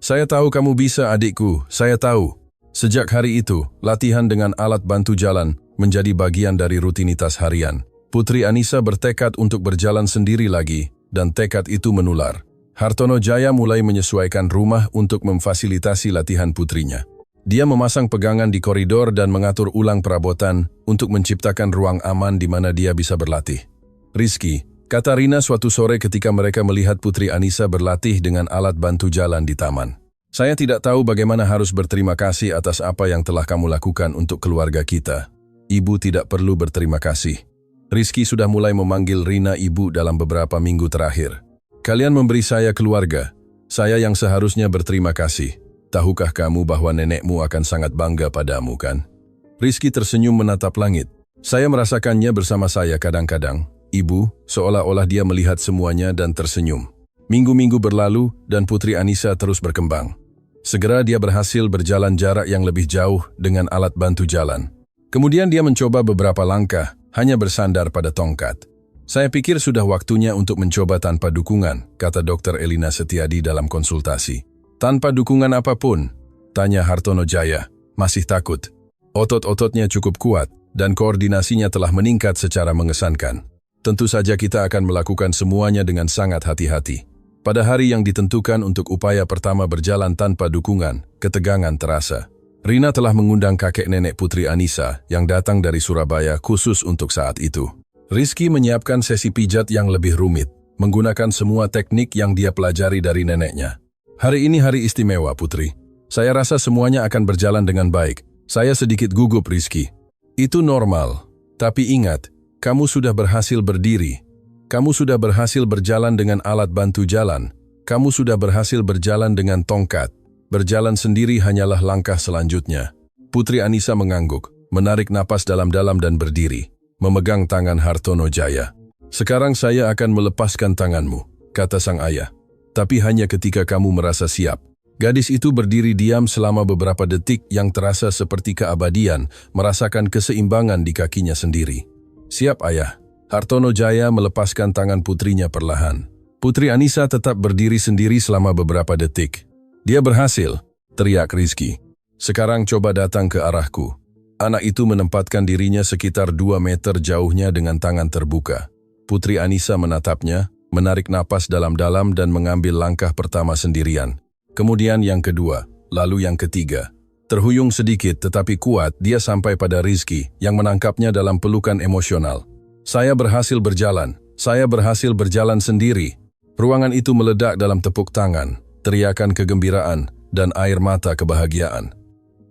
A: Saya tahu kamu bisa, adikku, saya tahu. Sejak hari itu, latihan dengan alat bantu jalan menjadi bagian dari rutinitas harian. Putri Anissa bertekad untuk berjalan sendiri lagi, dan tekad itu menular. Hartono Jaya mulai menyesuaikan rumah untuk memfasilitasi latihan putrinya. Dia memasang pegangan di koridor dan mengatur ulang perabotan untuk menciptakan ruang aman di mana dia bisa berlatih. Rizky, kata Rina suatu sore ketika mereka melihat Putri Anissa berlatih dengan alat bantu jalan di taman. Saya tidak tahu bagaimana harus berterima kasih atas apa yang telah kamu lakukan untuk keluarga kita. Ibu tidak perlu berterima kasih. Rizky sudah mulai memanggil Rina ibu dalam beberapa minggu terakhir. Kalian memberi saya keluarga. Saya yang seharusnya berterima kasih. Tahukah kamu bahwa nenekmu akan sangat bangga padamu, kan? Rizky tersenyum menatap langit. Saya merasakannya bersama saya kadang-kadang. Ibu, seolah-olah dia melihat semuanya dan tersenyum. Minggu-minggu berlalu dan Putri Anissa terus berkembang. Segera dia berhasil berjalan jarak yang lebih jauh dengan alat bantu jalan. Kemudian dia mencoba beberapa langkah, hanya bersandar pada tongkat. Saya pikir sudah waktunya untuk mencoba tanpa dukungan, kata Dr. Elina Setiadi dalam konsultasi. Tanpa dukungan apapun? Tanya Hartono Jaya, masih takut. Otot-ototnya cukup kuat dan koordinasinya telah meningkat secara mengesankan. Tentu saja kita akan melakukan semuanya dengan sangat hati-hati. Pada hari yang ditentukan untuk upaya pertama berjalan tanpa dukungan, ketegangan terasa. Rina telah mengundang kakek nenek Putri Anissa yang datang dari Surabaya khusus untuk saat itu. Rizky menyiapkan sesi pijat yang lebih rumit, menggunakan semua teknik yang dia pelajari dari neneknya. Hari ini hari istimewa, Putri. Saya rasa semuanya akan berjalan dengan baik. Saya sedikit gugup, Rizky. Itu normal. Tapi ingat, kamu sudah berhasil berdiri. Kamu sudah berhasil berjalan dengan alat bantu jalan. Kamu sudah berhasil berjalan dengan tongkat. Berjalan sendiri hanyalah langkah selanjutnya. Putri Anissa mengangguk, menarik napas dalam-dalam dan berdiri, memegang tangan Hartono Jaya. Sekarang saya akan melepaskan tanganmu, kata sang ayah. Tapi hanya ketika kamu merasa siap. Gadis itu berdiri diam selama beberapa detik yang terasa seperti keabadian, merasakan keseimbangan di kakinya sendiri. Siap, ayah. Hartono Jaya melepaskan tangan putrinya perlahan. Putri Anissa tetap berdiri sendiri selama beberapa detik. Dia berhasil, teriak Rizky. Sekarang coba datang ke arahku. Anak itu menempatkan dirinya sekitar 2 meter jauhnya dengan tangan terbuka. Putri Anissa menatapnya, menarik napas dalam-dalam dan mengambil langkah pertama sendirian. Kemudian yang kedua, lalu yang ketiga. Terhuyung sedikit tetapi kuat, dia sampai pada Rizky yang menangkapnya dalam pelukan emosional. Saya berhasil berjalan. Saya berhasil berjalan sendiri. Ruangan itu meledak dalam tepuk tangan, teriakan kegembiraan, dan air mata kebahagiaan.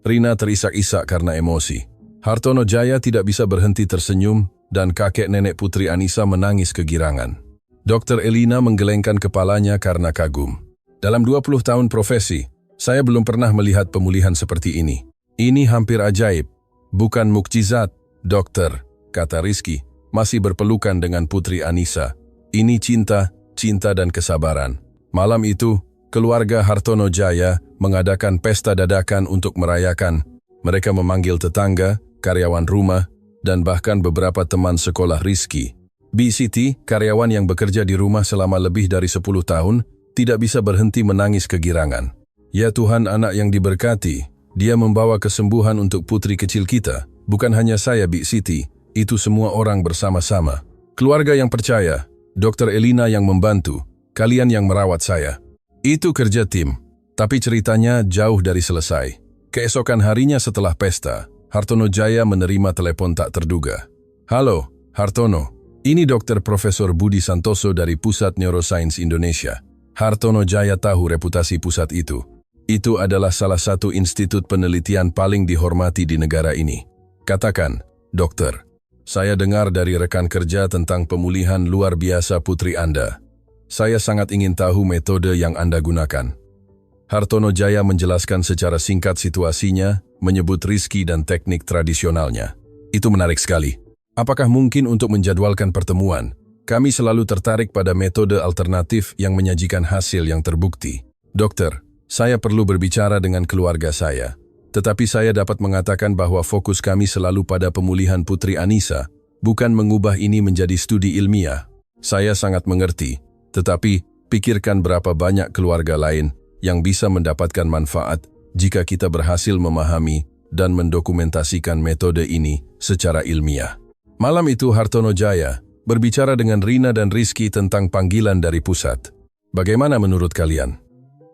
A: Rina terisak-isak karena emosi. Hartono Jaya tidak bisa berhenti tersenyum, dan kakek nenek Putri Anissa menangis kegirangan. Dr. Elina menggelengkan kepalanya karena kagum. Dalam 20 tahun profesi, saya belum pernah melihat pemulihan seperti ini. Ini hampir ajaib. Bukan mukjizat, dokter, kata Rizky, masih berpelukan dengan Putri Anissa. Ini cinta, cinta dan kesabaran. Malam itu, keluarga Hartono Jaya mengadakan pesta dadakan untuk merayakan. Mereka memanggil tetangga, karyawan rumah, dan bahkan beberapa teman sekolah Rizky. B. Siti, karyawan yang bekerja di rumah selama lebih dari 10 tahun, tidak bisa berhenti menangis kegirangan. Ya Tuhan, anak yang diberkati, dia membawa kesembuhan untuk putri kecil kita. Bukan hanya saya, B. Siti, itu semua orang bersama-sama. Keluarga yang percaya, Dr. Elina yang membantu, kalian yang merawat saya. Itu kerja tim, tapi ceritanya jauh dari selesai. Keesokan harinya setelah pesta, Hartono Jaya menerima telepon tak terduga. Halo, Hartono, ini Dr. Profesor Budi Santoso dari Pusat Neuroscience Indonesia. Hartono Jaya tahu reputasi pusat itu. Itu adalah salah satu institut penelitian paling dihormati di negara ini. Katakan, dokter, saya dengar dari rekan kerja tentang pemulihan luar biasa putri Anda. Saya sangat ingin tahu metode yang Anda gunakan. Hartono Jaya menjelaskan secara singkat situasinya, menyebut Rizky dan teknik tradisionalnya. Itu menarik sekali. Apakah mungkin untuk menjadwalkan pertemuan? Kami selalu tertarik pada metode alternatif yang menyajikan hasil yang terbukti. Dokter, saya perlu berbicara dengan keluarga saya. Tetapi saya dapat mengatakan bahwa fokus kami selalu pada pemulihan Putri Anissa, bukan mengubah ini menjadi studi ilmiah. Saya sangat mengerti, tetapi pikirkan berapa banyak keluarga lain yang bisa mendapatkan manfaat jika kita berhasil memahami dan mendokumentasikan metode ini secara ilmiah. Malam itu Hartono Jaya berbicara dengan Rina dan Rizky tentang panggilan dari pusat. Bagaimana menurut kalian?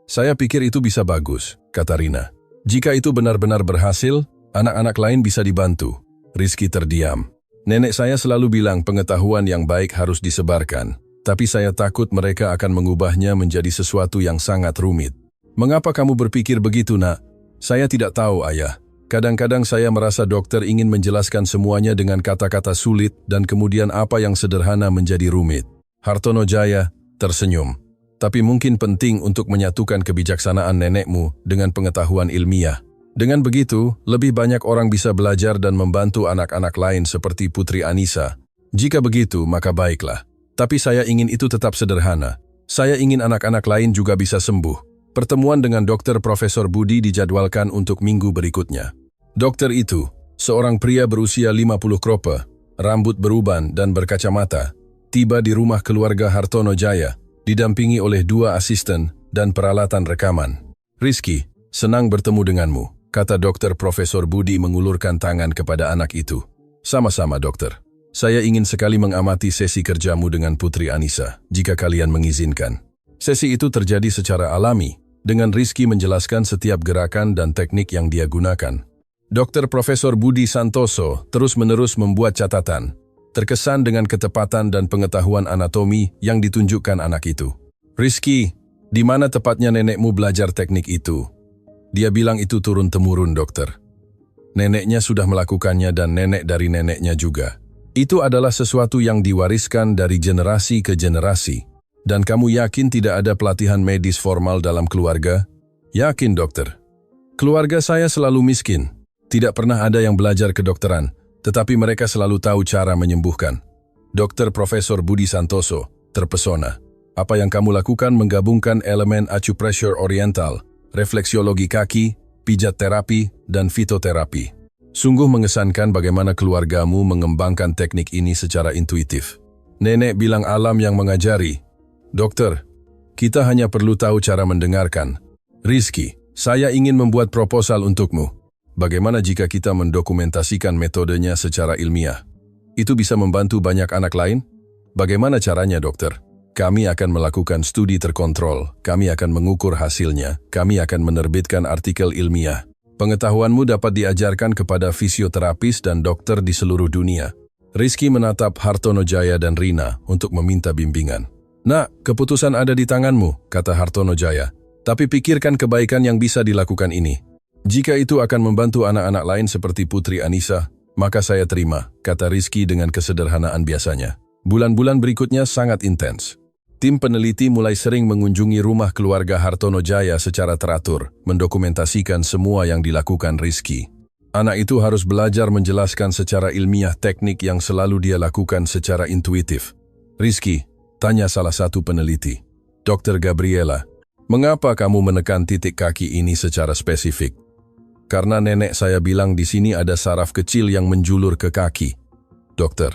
A: Saya pikir itu bisa bagus, kata Rina. Jika itu benar-benar berhasil, anak-anak lain bisa dibantu. Rizky terdiam. Nenek saya selalu bilang pengetahuan yang baik harus disebarkan, tapi saya takut mereka akan mengubahnya menjadi sesuatu yang sangat rumit. Mengapa kamu berpikir begitu, nak? Saya tidak tahu, ayah. Kadang-kadang saya merasa dokter ingin menjelaskan semuanya dengan kata-kata sulit dan kemudian apa yang sederhana menjadi rumit. Hartono Jaya tersenyum. Tapi mungkin penting untuk menyatukan kebijaksanaan nenekmu dengan pengetahuan ilmiah. Dengan begitu, lebih banyak orang bisa belajar dan membantu anak-anak lain seperti Putri Anissa. Jika begitu, maka baiklah. Tapi saya ingin itu tetap sederhana. Saya ingin anak-anak lain juga bisa sembuh. Pertemuan dengan Dr. Profesor Budi dijadwalkan untuk minggu berikutnya. Dokter itu, seorang pria berusia 50 krope, rambut beruban dan berkacamata, tiba di rumah keluarga Hartono Jaya, didampingi oleh 2 asisten dan peralatan rekaman. "Rizky, senang bertemu denganmu," kata Dr. Profesor Budi mengulurkan tangan kepada anak itu. "Sama-sama, dokter. Saya ingin sekali mengamati sesi kerjamu dengan Putri Anissa, jika kalian mengizinkan." Sesi itu terjadi secara alami, dengan Rizky menjelaskan setiap gerakan dan teknik yang dia gunakan. Dr. Profesor Budi Santoso terus-menerus membuat catatan, terkesan dengan ketepatan dan pengetahuan anatomi yang ditunjukkan anak itu. "Rizky, di mana tepatnya nenekmu belajar teknik itu?" Dia bilang itu turun-temurun, dokter. Neneknya sudah melakukannya dan nenek dari neneknya juga. Itu adalah sesuatu yang diwariskan dari generasi ke generasi. Dan kamu yakin tidak ada pelatihan medis formal dalam keluarga? Yakin, dokter. Keluarga saya selalu miskin. Tidak pernah ada yang belajar kedokteran, tetapi mereka selalu tahu cara menyembuhkan. Dr. Profesor Budi Santoso terpesona. Apa yang kamu lakukan menggabungkan elemen acupressure oriental, refleksiologi kaki, pijat terapi, dan fitoterapi. Sungguh mengesankan bagaimana keluargamu mengembangkan teknik ini secara intuitif. Nenek bilang alam yang mengajari. Dokter, kita hanya perlu tahu cara mendengarkan. Rizky, saya ingin membuat proposal untukmu. Bagaimana jika kita mendokumentasikan metodenya secara ilmiah? Itu bisa membantu banyak anak lain? Bagaimana caranya, dokter? Kami akan melakukan studi terkontrol, kami akan mengukur hasilnya, kami akan menerbitkan artikel ilmiah. Pengetahuanmu dapat diajarkan kepada fisioterapis dan dokter di seluruh dunia. Rizky menatap Hartono Jaya dan Rina untuk meminta bimbingan. "Nak, keputusan ada di tanganmu," kata Hartono Jaya. "Tapi pikirkan kebaikan yang bisa dilakukan ini. Jika itu akan membantu anak-anak lain seperti Putri Anissa, maka saya terima," kata Rizky dengan kesederhanaan biasanya. Bulan-bulan berikutnya sangat intens. Tim peneliti mulai sering mengunjungi rumah keluarga Hartono Jaya secara teratur, mendokumentasikan semua yang dilakukan Rizky. Anak itu harus belajar menjelaskan secara ilmiah teknik yang selalu dia lakukan secara intuitif. "Rizky," tanya salah satu peneliti, "Dr. Gabriela, mengapa kamu menekan titik kaki ini secara spesifik?" "Karena nenek saya bilang di sini ada saraf kecil yang menjulur ke kaki." "Dokter,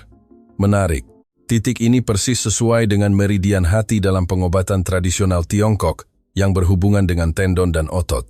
A: menarik. Titik ini persis sesuai dengan meridian hati dalam pengobatan tradisional Tiongkok yang berhubungan dengan tendon dan otot.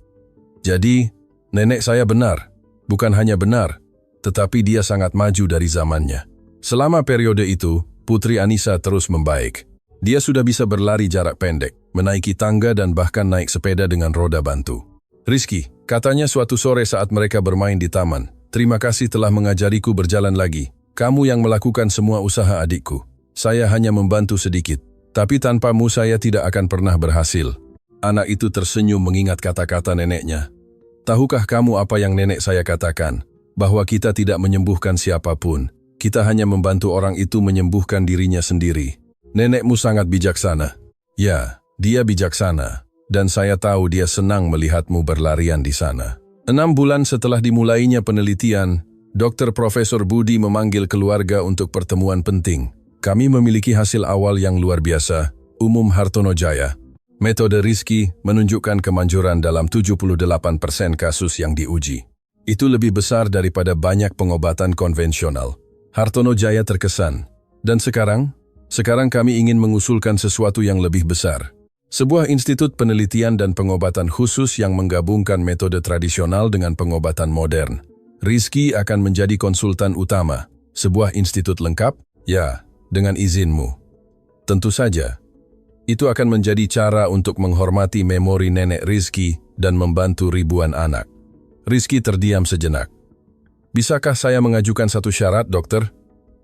A: Jadi, nenek saya benar. Bukan hanya benar, tetapi dia sangat maju dari zamannya." Selama periode itu, Putri Anissa terus membaik. Dia sudah bisa berlari jarak pendek, menaiki tangga dan bahkan naik sepeda dengan roda bantu. "Rizky," katanya suatu sore saat mereka bermain di taman, "terima kasih telah mengajariku berjalan lagi. Kamu yang melakukan semua usaha adikku. Saya hanya membantu sedikit, tapi tanpamu saya tidak akan pernah berhasil." Anak itu tersenyum mengingat kata-kata neneknya. "Tahukah kamu apa yang nenek saya katakan? Bahwa kita tidak menyembuhkan siapapun. Kita hanya membantu orang itu menyembuhkan dirinya sendiri." "Nenekmu sangat bijaksana." "Ya, dia bijaksana. Dan saya tahu dia senang melihatmu berlarian di sana." 6 bulan setelah dimulainya penelitian, Dr. Profesor Budi memanggil keluarga untuk pertemuan penting. "Kami memiliki hasil awal yang luar biasa," umum Hartono Jaya. "Metode Rizky menunjukkan kemanjuran dalam 78% kasus yang diuji. Itu lebih besar daripada banyak pengobatan konvensional." Hartono Jaya terkesan. "Dan sekarang kami ingin mengusulkan sesuatu yang lebih besar. Sebuah institut penelitian dan pengobatan khusus yang menggabungkan metode tradisional dengan pengobatan modern. Rizky akan menjadi konsultan utama. Sebuah institut lengkap? Ya, dengan izinmu." "Tentu saja. Itu akan menjadi cara untuk menghormati memori nenek Rizky dan membantu ribuan anak." Rizky terdiam sejenak. "Bisakah saya mengajukan satu syarat, dokter?"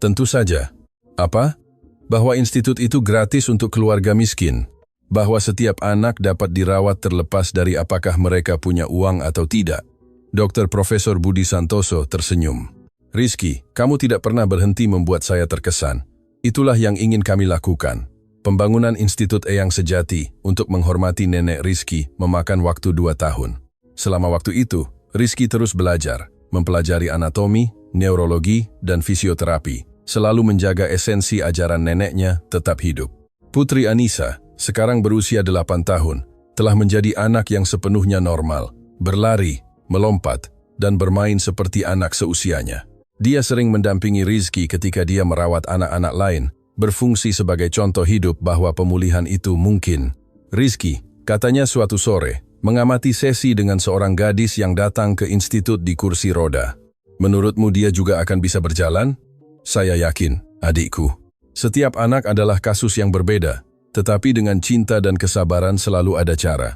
A: "Tentu saja." "Apa?" "Bahwa institut itu gratis untuk keluarga miskin. Bahwa setiap anak dapat dirawat terlepas dari apakah mereka punya uang atau tidak." Dr. Profesor Budi Santoso tersenyum. "Rizky, kamu tidak pernah berhenti membuat saya terkesan. Itulah yang ingin kami lakukan. Pembangunan Institut Eyang Sejati untuk menghormati nenek Rizky memakan waktu 2 tahun. Selama waktu itu, Rizky terus belajar, mempelajari anatomi, neurologi, dan fisioterapi. selalu menjaga esensi ajaran neneknya tetap hidup. Putri Anissa, sekarang berusia 8 tahun, telah menjadi anak yang sepenuhnya normal, berlari, melompat, dan bermain seperti anak seusianya. Dia sering mendampingi Rizky ketika dia merawat anak-anak lain, berfungsi sebagai contoh hidup bahwa pemulihan itu mungkin. Rizky, katanya suatu sore, mengamati sesi dengan seorang gadis yang datang ke institut di kursi roda. Menurutmu dia juga akan bisa berjalan? Saya yakin, adikku. Setiap anak adalah kasus yang berbeda, tetapi dengan cinta dan kesabaran selalu ada cara.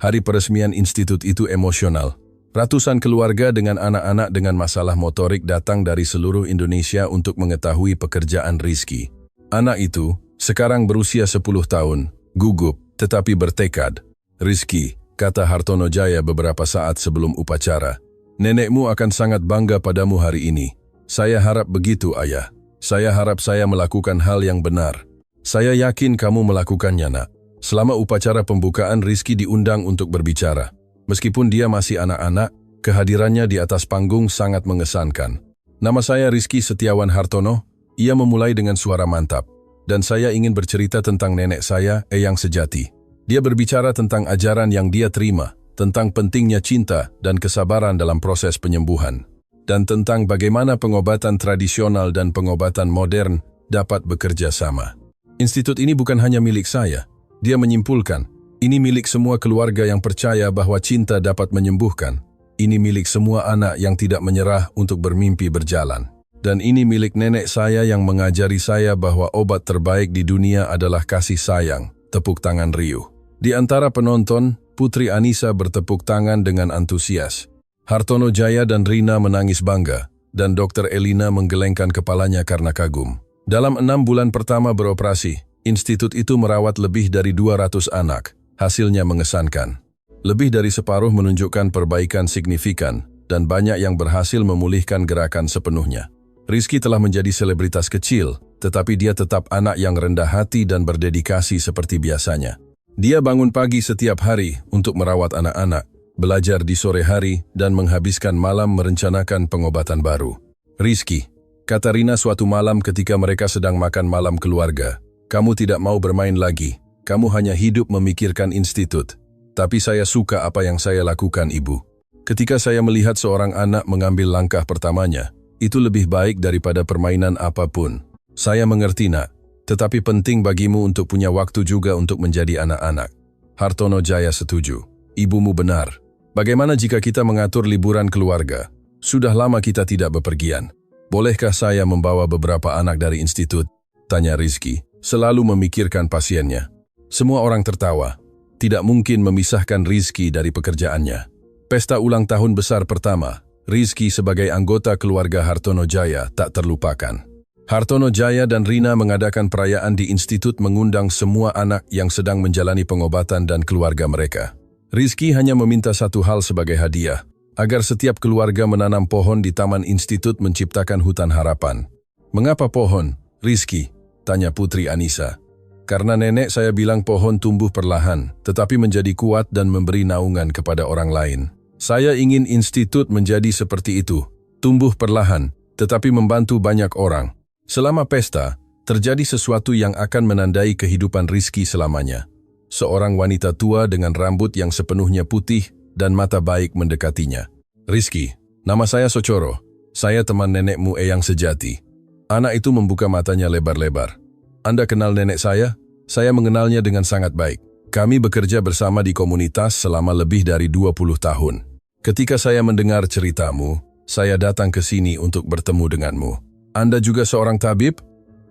A: Hari peresmian institut itu emosional. Ratusan keluarga dengan anak-anak dengan masalah motorik datang dari seluruh Indonesia untuk mengetahui pekerjaan Rizky. Anak itu, sekarang berusia 10 tahun, gugup, tetapi bertekad. Rizky, kata Hartono Jaya beberapa saat sebelum upacara, nenekmu akan sangat bangga padamu hari ini. Saya harap begitu, Ayah. Saya harap saya melakukan hal yang benar. Saya yakin kamu melakukannya, Nak. Selama upacara pembukaan, Rizky diundang untuk berbicara. Meskipun dia masih anak-anak, kehadirannya di atas panggung sangat mengesankan. Nama saya Rizky Setiawan Hartono. Ia memulai dengan suara mantap. Dan saya ingin bercerita tentang nenek saya, Eyang Sejati. Dia berbicara tentang ajaran yang dia terima, tentang pentingnya cinta dan kesabaran dalam proses penyembuhan, dan tentang bagaimana pengobatan tradisional dan pengobatan modern dapat bekerja sama. Institut ini bukan hanya milik saya. Dia menyimpulkan, ini milik semua keluarga yang percaya bahwa cinta dapat menyembuhkan. Ini milik semua anak yang tidak menyerah untuk bermimpi berjalan. Dan ini milik nenek saya yang mengajari saya bahwa obat terbaik di dunia adalah kasih sayang. Tepuk tangan riuh. Di antara penonton, Putri Anissa bertepuk tangan dengan antusias. Hartono Jaya dan Rina menangis bangga, dan Dr. Elina menggelengkan kepalanya karena kagum. Dalam 6 bulan pertama beroperasi, institut itu merawat lebih dari 200 anak. Hasilnya mengesankan. Lebih dari separuh menunjukkan perbaikan signifikan, dan banyak yang berhasil memulihkan gerakan sepenuhnya. Rizky telah menjadi selebritas kecil, tetapi dia tetap anak yang rendah hati dan berdedikasi seperti biasanya. Dia bangun pagi setiap hari untuk merawat anak-anak, belajar di sore hari, dan menghabiskan malam merencanakan pengobatan baru. Rizky, kata Rina suatu malam ketika mereka sedang makan malam keluarga, kamu tidak mau bermain lagi, kamu hanya hidup memikirkan institut. Tapi saya suka apa yang saya lakukan, Ibu. Ketika saya melihat seorang anak mengambil langkah pertamanya, itu lebih baik daripada permainan apapun. Saya mengerti, Nak. Tetapi penting bagimu untuk punya waktu juga untuk menjadi anak-anak. Hartono Jaya setuju. Ibumu benar. Bagaimana jika kita mengatur liburan keluarga? Sudah lama kita tidak bepergian. Bolehkah saya membawa beberapa anak dari institut? Tanya Rizky, selalu memikirkan pasiennya. Semua orang tertawa. Tidak mungkin memisahkan Rizky dari pekerjaannya. Pesta ulang tahun besar pertama, Rizky sebagai anggota keluarga Hartono Jaya tak terlupakan. Hartono Jaya dan Rina mengadakan perayaan di institut mengundang semua anak yang sedang menjalani pengobatan dan keluarga mereka. Rizky hanya meminta satu hal sebagai hadiah, agar setiap keluarga menanam pohon di taman institut menciptakan hutan harapan. Mengapa pohon, Rizky? Tanya Putri Anissa. Karena nenek saya bilang pohon tumbuh perlahan, tetapi menjadi kuat dan memberi naungan kepada orang lain. Saya ingin institut menjadi seperti itu, tumbuh perlahan, tetapi membantu banyak orang. Selama pesta, terjadi sesuatu yang akan menandai kehidupan Rizky selamanya. Seorang wanita tua dengan rambut yang sepenuhnya putih dan mata baik mendekatinya. Rizky, nama saya Socoro. Saya teman nenekmu Eyang Sejati. Anak itu membuka matanya lebar-lebar. Anda kenal nenek saya? Saya mengenalnya dengan sangat baik. Kami bekerja bersama di komunitas selama lebih dari 20 tahun. Ketika saya mendengar ceritamu, saya datang ke sini untuk bertemu denganmu. Anda juga seorang tabib?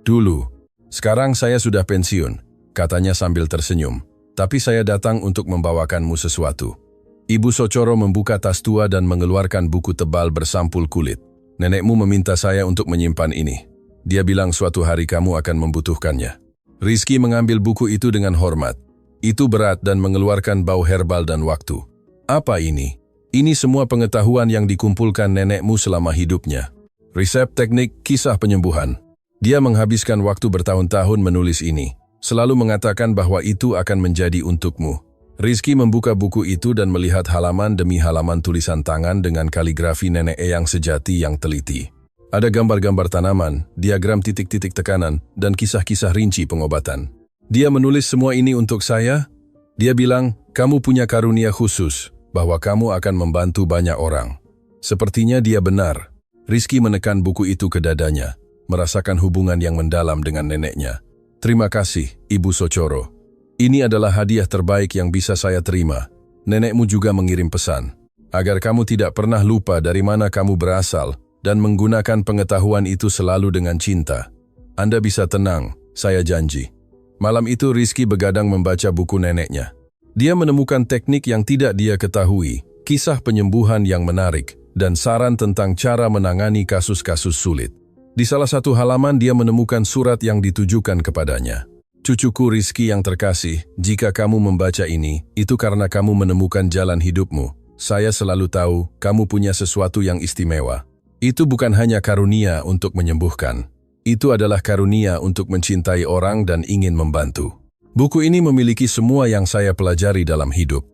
A: Dulu. Sekarang saya sudah pensiun, katanya sambil tersenyum. Tapi saya datang untuk membawakanmu sesuatu. Ibu Socoro membuka tas tua dan mengeluarkan buku tebal bersampul kulit. Nenekmu meminta saya untuk menyimpan ini. Dia bilang suatu hari kamu akan membutuhkannya. Rizky mengambil buku itu dengan hormat. Itu berat dan mengeluarkan bau herbal dan waktu. Apa ini? Ini semua pengetahuan yang dikumpulkan nenekmu selama hidupnya. Resep teknik kisah penyembuhan. Dia menghabiskan waktu bertahun-tahun menulis ini, selalu mengatakan bahwa itu akan menjadi untukmu. Rizky membuka buku itu dan melihat halaman demi halaman tulisan tangan dengan kaligrafi nenek Eyang Sejati yang teliti. Ada gambar-gambar tanaman, diagram titik-titik tekanan, dan kisah-kisah rinci pengobatan. Dia menulis semua ini untuk saya. Dia bilang, kamu punya karunia khusus, bahwa kamu akan membantu banyak orang. Sepertinya dia benar. Rizky menekan buku itu ke dadanya, merasakan hubungan yang mendalam dengan neneknya. Terima kasih, Ibu Sochoro. Ini adalah hadiah terbaik yang bisa saya terima. Nenekmu juga mengirim pesan, agar kamu tidak pernah lupa dari mana kamu berasal dan menggunakan pengetahuan itu selalu dengan cinta. Anda bisa tenang, saya janji. Malam itu Rizky begadang membaca buku neneknya. Dia menemukan teknik yang tidak dia ketahui, kisah penyembuhan yang menarik, dan saran tentang cara menangani kasus-kasus sulit. Di salah satu halaman dia menemukan surat yang ditujukan kepadanya. Cucuku Rizky yang terkasih, jika kamu membaca ini, itu karena kamu menemukan jalan hidupmu. Saya selalu tahu, kamu punya sesuatu yang istimewa. Itu bukan hanya karunia untuk menyembuhkan. Itu adalah karunia untuk mencintai orang dan ingin membantu. Buku ini memiliki semua yang saya pelajari dalam hidup.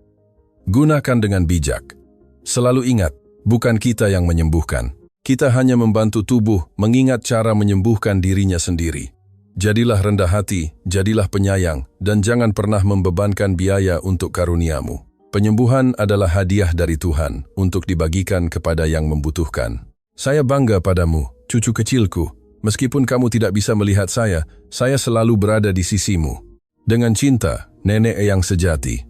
A: Gunakan dengan bijak. Selalu ingat, bukan kita yang menyembuhkan. Kita hanya membantu tubuh mengingat cara menyembuhkan dirinya sendiri. Jadilah rendah hati, jadilah penyayang, dan jangan pernah membebankan biaya untuk karuniamu. Penyembuhan adalah hadiah dari Tuhan untuk dibagikan kepada yang membutuhkan. Saya bangga padamu, cucu kecilku. Meskipun kamu tidak bisa melihat saya selalu berada di sisimu. Dengan cinta, Nenek Eyang sejati.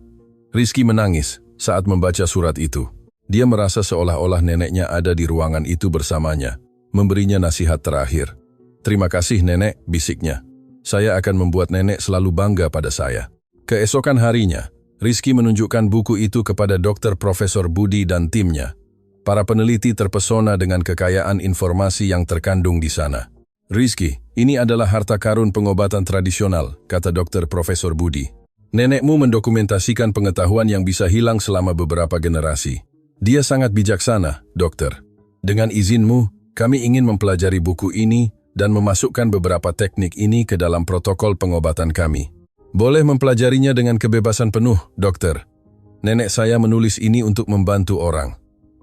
A: Rizky menangis saat membaca surat itu. Dia merasa seolah-olah neneknya ada di ruangan itu bersamanya, memberinya nasihat terakhir. Terima kasih nenek, bisiknya. Saya akan membuat nenek selalu bangga pada saya. Keesokan harinya, Rizky menunjukkan buku itu kepada Dr. Profesor Budi dan timnya. Para peneliti terpesona dengan kekayaan informasi yang terkandung di sana. Rizky, ini adalah harta karun pengobatan tradisional, kata Dr. Profesor Budi. Nenekmu mendokumentasikan pengetahuan yang bisa hilang selama beberapa generasi. Dia sangat bijaksana, dokter. Dengan izinmu, kami ingin mempelajari buku ini dan memasukkan beberapa teknik ini ke dalam protokol pengobatan kami. Boleh mempelajarinya dengan kebebasan penuh, dokter. Nenek saya menulis ini untuk membantu orang.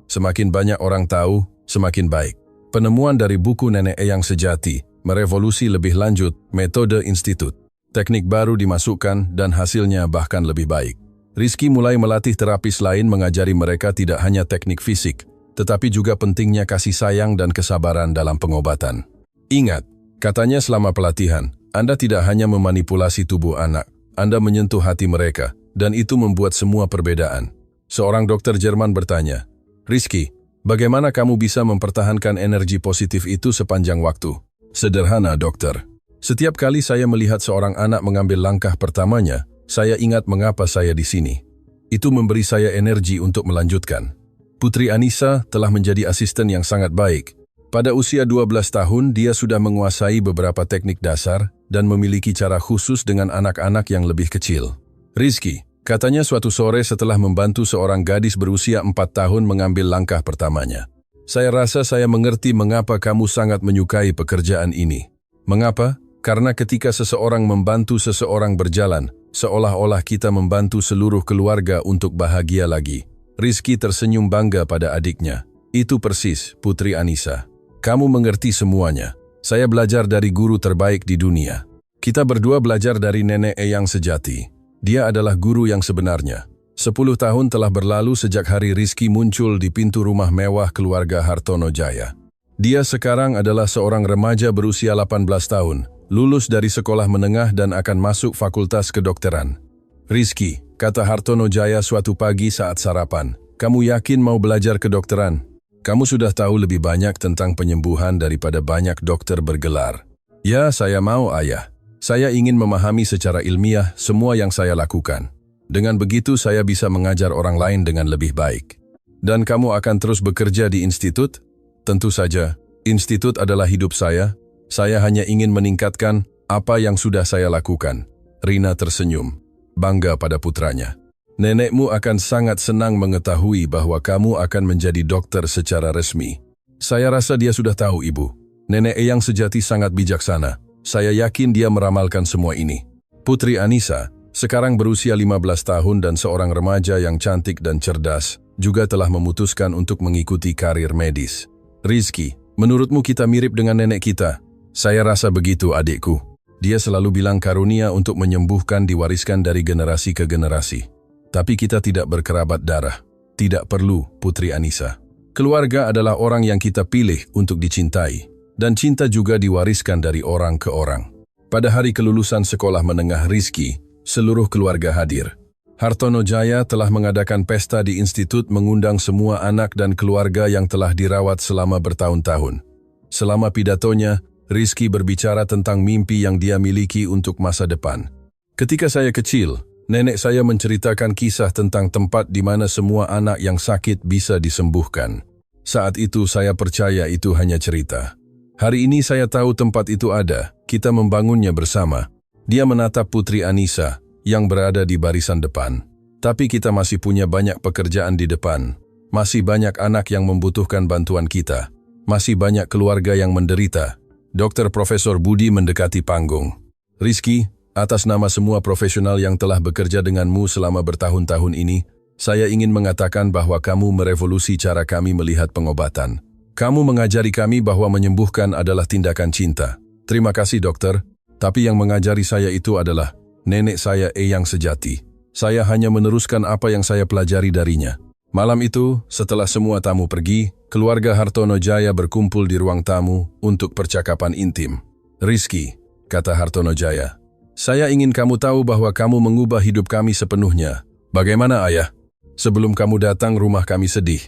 A: Semakin banyak orang tahu, semakin baik. Penemuan dari buku Nenek Eyang Sejati merevolusi lebih lanjut metode institut. Teknik baru dimasukkan dan hasilnya bahkan lebih baik. Rizky mulai melatih terapis lain mengajari mereka tidak hanya teknik fisik, tetapi juga pentingnya kasih sayang dan kesabaran dalam pengobatan. Ingat, katanya selama pelatihan, Anda tidak hanya memanipulasi tubuh anak, Anda menyentuh hati mereka, dan itu membuat semua perbedaan. Seorang dokter Jerman bertanya, Rizky, bagaimana kamu bisa mempertahankan energi positif itu sepanjang waktu? Sederhana, dokter. Setiap kali saya melihat seorang anak mengambil langkah pertamanya, saya ingat mengapa saya di sini. Itu memberi saya energi untuk melanjutkan. Putri Anissa telah menjadi asisten yang sangat baik. Pada usia 12 tahun, dia sudah menguasai beberapa teknik dasar dan memiliki cara khusus dengan anak-anak yang lebih kecil. Rizky, katanya suatu sore setelah membantu seorang gadis berusia 4 tahun mengambil langkah pertamanya. Saya rasa saya mengerti mengapa kamu sangat menyukai pekerjaan ini. Mengapa? Karena ketika seseorang membantu seseorang berjalan, seolah-olah kita membantu seluruh keluarga untuk bahagia lagi. Rizky tersenyum bangga pada adiknya. Itu persis, Putri Anissa. Kamu mengerti semuanya. Saya belajar dari guru terbaik di dunia. Kita berdua belajar dari Nenek Eyang Sejati. Dia adalah guru yang sebenarnya. 10 tahun telah berlalu sejak hari Rizky muncul di pintu rumah mewah keluarga Hartono Jaya. Dia sekarang adalah seorang remaja berusia 18 tahun, lulus dari sekolah menengah dan akan masuk fakultas kedokteran. Rizky, kata Hartono Jaya suatu pagi saat sarapan, kamu yakin mau belajar kedokteran? Kamu sudah tahu lebih banyak tentang penyembuhan daripada banyak dokter bergelar. Ya, saya mau, ayah. Saya ingin memahami secara ilmiah semua yang saya lakukan. Dengan begitu saya bisa mengajar orang lain dengan lebih baik. Dan kamu akan terus bekerja di institut? Tentu saja, institut adalah hidup saya. Saya hanya ingin meningkatkan apa yang sudah saya lakukan. Rina tersenyum, bangga pada putranya. Nenekmu akan sangat senang mengetahui bahwa kamu akan menjadi dokter secara resmi. Saya rasa dia sudah tahu, Ibu. Nenek Eyang Sejati sangat bijaksana. Saya yakin dia meramalkan semua ini. Putri Anissa, sekarang berusia 15 tahun dan seorang remaja yang cantik dan cerdas, juga telah memutuskan untuk mengikuti karir medis. Rizky, Menurutmu kita mirip dengan nenek kita? Saya rasa begitu, adikku. Dia selalu bilang karunia untuk menyembuhkan diwariskan dari generasi ke generasi. Tapi kita tidak berkerabat darah. Tidak perlu, Putri Anissa. Keluarga adalah orang yang kita pilih untuk dicintai. Dan cinta juga diwariskan dari orang ke orang. Pada hari kelulusan sekolah menengah Rizky, seluruh keluarga hadir. Hartono Jaya telah mengadakan pesta di institut mengundang semua anak dan keluarga yang telah dirawat selama bertahun-tahun. Selama pidatonya, Rizky berbicara tentang mimpi yang dia miliki untuk masa depan. Ketika saya kecil, nenek saya menceritakan kisah tentang tempat di mana semua anak yang sakit bisa disembuhkan. Saat itu saya percaya itu hanya cerita. Hari ini saya tahu tempat itu ada, kita membangunnya bersama. Dia menatap Putri Anissa yang berada di barisan depan. Tapi kita masih punya banyak pekerjaan di depan. Masih banyak anak yang membutuhkan bantuan kita. Masih banyak keluarga yang menderita. Dr. Profesor Budi mendekati panggung. Rizky, atas nama semua profesional yang telah bekerja denganmu selama bertahun-tahun ini, saya ingin mengatakan bahwa kamu merevolusi cara kami melihat pengobatan. Kamu mengajari kami bahwa menyembuhkan adalah tindakan cinta. Terima kasih, dokter. Tapi yang mengajari saya itu adalah nenek saya Eyang sejati. Saya hanya meneruskan apa yang saya pelajari darinya. Malam itu, setelah semua tamu pergi, keluarga Hartono Jaya berkumpul di ruang tamu untuk percakapan intim. Rizky, kata Hartono Jaya, saya ingin kamu tahu bahwa kamu mengubah hidup kami sepenuhnya. Bagaimana, ayah? Sebelum kamu datang, rumah kami sedih.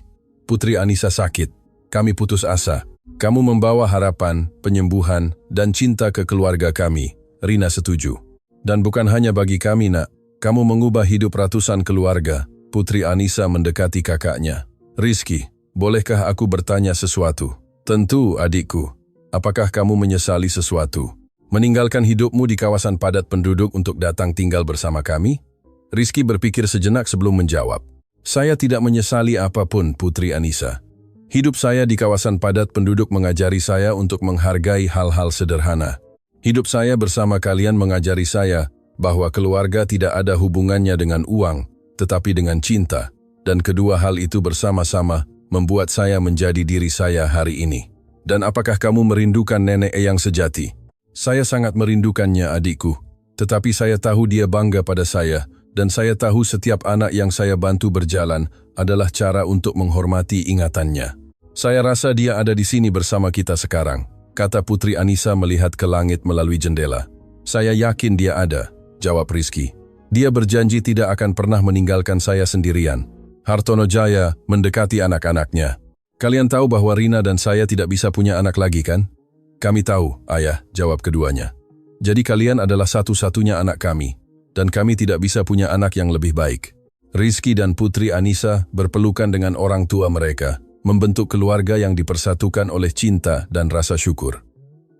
A: Putri Anissa sakit. Kami putus asa. Kamu membawa harapan, penyembuhan, dan cinta ke keluarga kami. Rina setuju. Dan bukan hanya bagi kami, nak. Kamu mengubah hidup ratusan keluarga. Putri Anissa mendekati kakaknya. Rizky, bolehkah aku bertanya sesuatu? Tentu, adikku. Apakah kamu menyesali sesuatu? Meninggalkan hidupmu di kawasan padat penduduk untuk datang tinggal bersama kami? Rizky berpikir sejenak sebelum menjawab. Saya tidak menyesali apapun, Putri Anissa. Hidup saya di kawasan padat penduduk mengajari saya untuk menghargai hal-hal sederhana. Hidup saya bersama kalian mengajari saya bahwa keluarga tidak ada hubungannya dengan uang, tetapi dengan cinta. Dan kedua hal itu bersama-sama membuat saya menjadi diri saya hari ini. Dan apakah kamu merindukan nenek Eyang sejati? Saya sangat merindukannya, adikku. Tetapi saya tahu dia bangga pada saya, dan saya tahu setiap anak yang saya bantu berjalan adalah cara untuk menghormati ingatannya. Saya rasa dia ada di sini bersama kita sekarang, kata Putri Anissa melihat ke langit melalui jendela. Saya yakin dia ada, jawab Rizky. Dia berjanji tidak akan pernah meninggalkan saya sendirian. Hartono Jaya mendekati anak-anaknya. Kalian tahu bahwa Rina dan saya tidak bisa punya anak lagi, kan? Kami tahu, ayah, jawab keduanya. Jadi kalian adalah satu-satunya anak kami, dan kami tidak bisa punya anak yang lebih baik. Rizky dan Putri Anissa berpelukan dengan orang tua mereka, membentuk keluarga yang dipersatukan oleh cinta dan rasa syukur.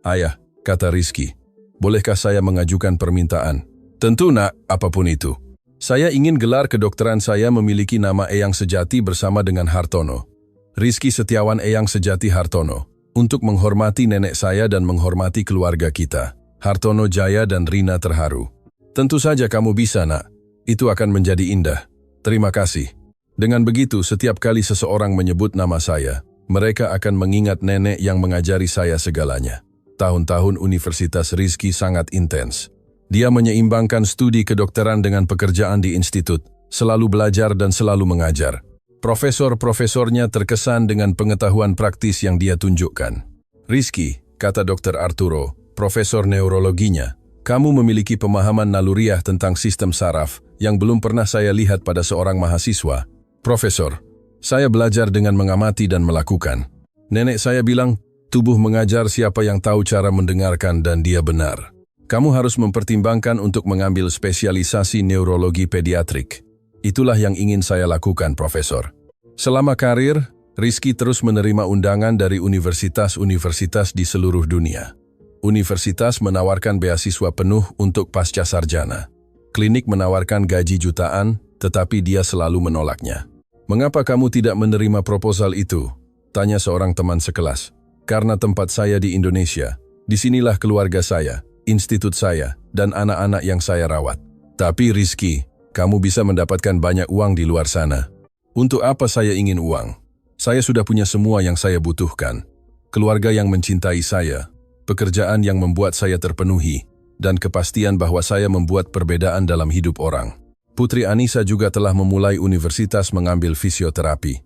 A: Ayah, kata Rizky, bolehkah saya mengajukan permintaan? Tentu, nak, apapun itu. Saya ingin gelar kedokteran saya memiliki nama Eyang Sejati bersama dengan Hartono. Rizky Setiawan Eyang Sejati Hartono. Untuk menghormati nenek saya dan menghormati keluarga kita. Hartono Jaya dan Rina terharu. Tentu saja kamu bisa, nak. Itu akan menjadi indah. Terima kasih. Dengan begitu, setiap kali seseorang menyebut nama saya, mereka akan mengingat nenek yang mengajari saya segalanya. Tahun-tahun Universitas Rizky sangat intens. Dia menyeimbangkan studi kedokteran dengan pekerjaan di institut, selalu belajar dan selalu mengajar. Profesor-profesornya terkesan dengan pengetahuan praktis yang dia tunjukkan. Rizky, kata Dr. Arturo, profesor neurologinya, kamu memiliki pemahaman naluriah tentang sistem saraf yang belum pernah saya lihat pada seorang mahasiswa. Profesor, saya belajar dengan mengamati dan melakukan. Nenek saya bilang, tubuh mengajar siapa yang tahu cara mendengarkan, dan dia benar. Kamu harus mempertimbangkan untuk mengambil spesialisasi neurologi pediatrik. Itulah yang ingin saya lakukan, Profesor. Selama karir, Rizky terus menerima undangan dari universitas-universitas di seluruh dunia. Universitas menawarkan beasiswa penuh untuk pasca sarjana. Klinik menawarkan gaji jutaan, tetapi dia selalu menolaknya. Mengapa kamu tidak menerima proposal itu? Tanya seorang teman sekelas. Karena tempat saya di Indonesia. Disinilah keluarga saya, institut saya, dan anak-anak yang saya rawat. Tapi Rizky, kamu bisa mendapatkan banyak uang di luar sana. Untuk apa saya ingin uang? Saya sudah punya semua yang saya butuhkan. keluarga yang mencintai saya, pekerjaan yang membuat saya terpenuhi, dan kepastian bahwa saya membuat perbedaan dalam hidup orang. Putri Anissa juga telah memulai universitas mengambil fisioterapi.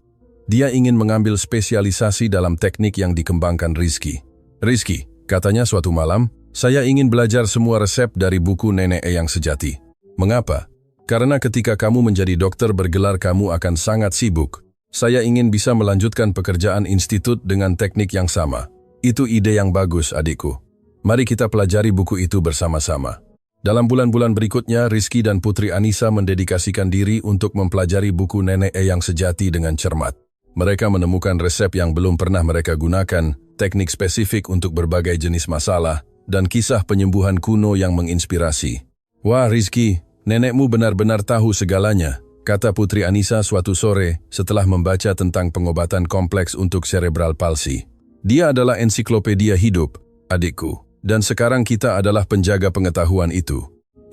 A: Dia ingin mengambil spesialisasi dalam teknik yang dikembangkan Rizky. Rizky, katanya suatu malam, saya ingin belajar semua resep dari buku Nenek Eyang Sejati. Mengapa? Karena ketika kamu menjadi dokter bergelar kamu akan sangat sibuk. Saya ingin bisa melanjutkan pekerjaan institut dengan teknik yang sama. Itu ide yang bagus, adikku. Mari kita pelajari buku itu bersama-sama. Dalam bulan-bulan berikutnya, Rizky dan Putri Anissa mendedikasikan diri untuk mempelajari buku Nenek Eyang Sejati dengan cermat. Mereka menemukan resep yang belum pernah mereka gunakan, teknik spesifik untuk berbagai jenis masalah, dan kisah penyembuhan kuno yang menginspirasi. Wah, Rizky, nenekmu benar-benar tahu segalanya, kata Putri Anissa suatu sore setelah membaca tentang pengobatan kompleks untuk cerebral palsy. Dia adalah ensiklopedia hidup, adikku, dan sekarang kita adalah penjaga pengetahuan itu.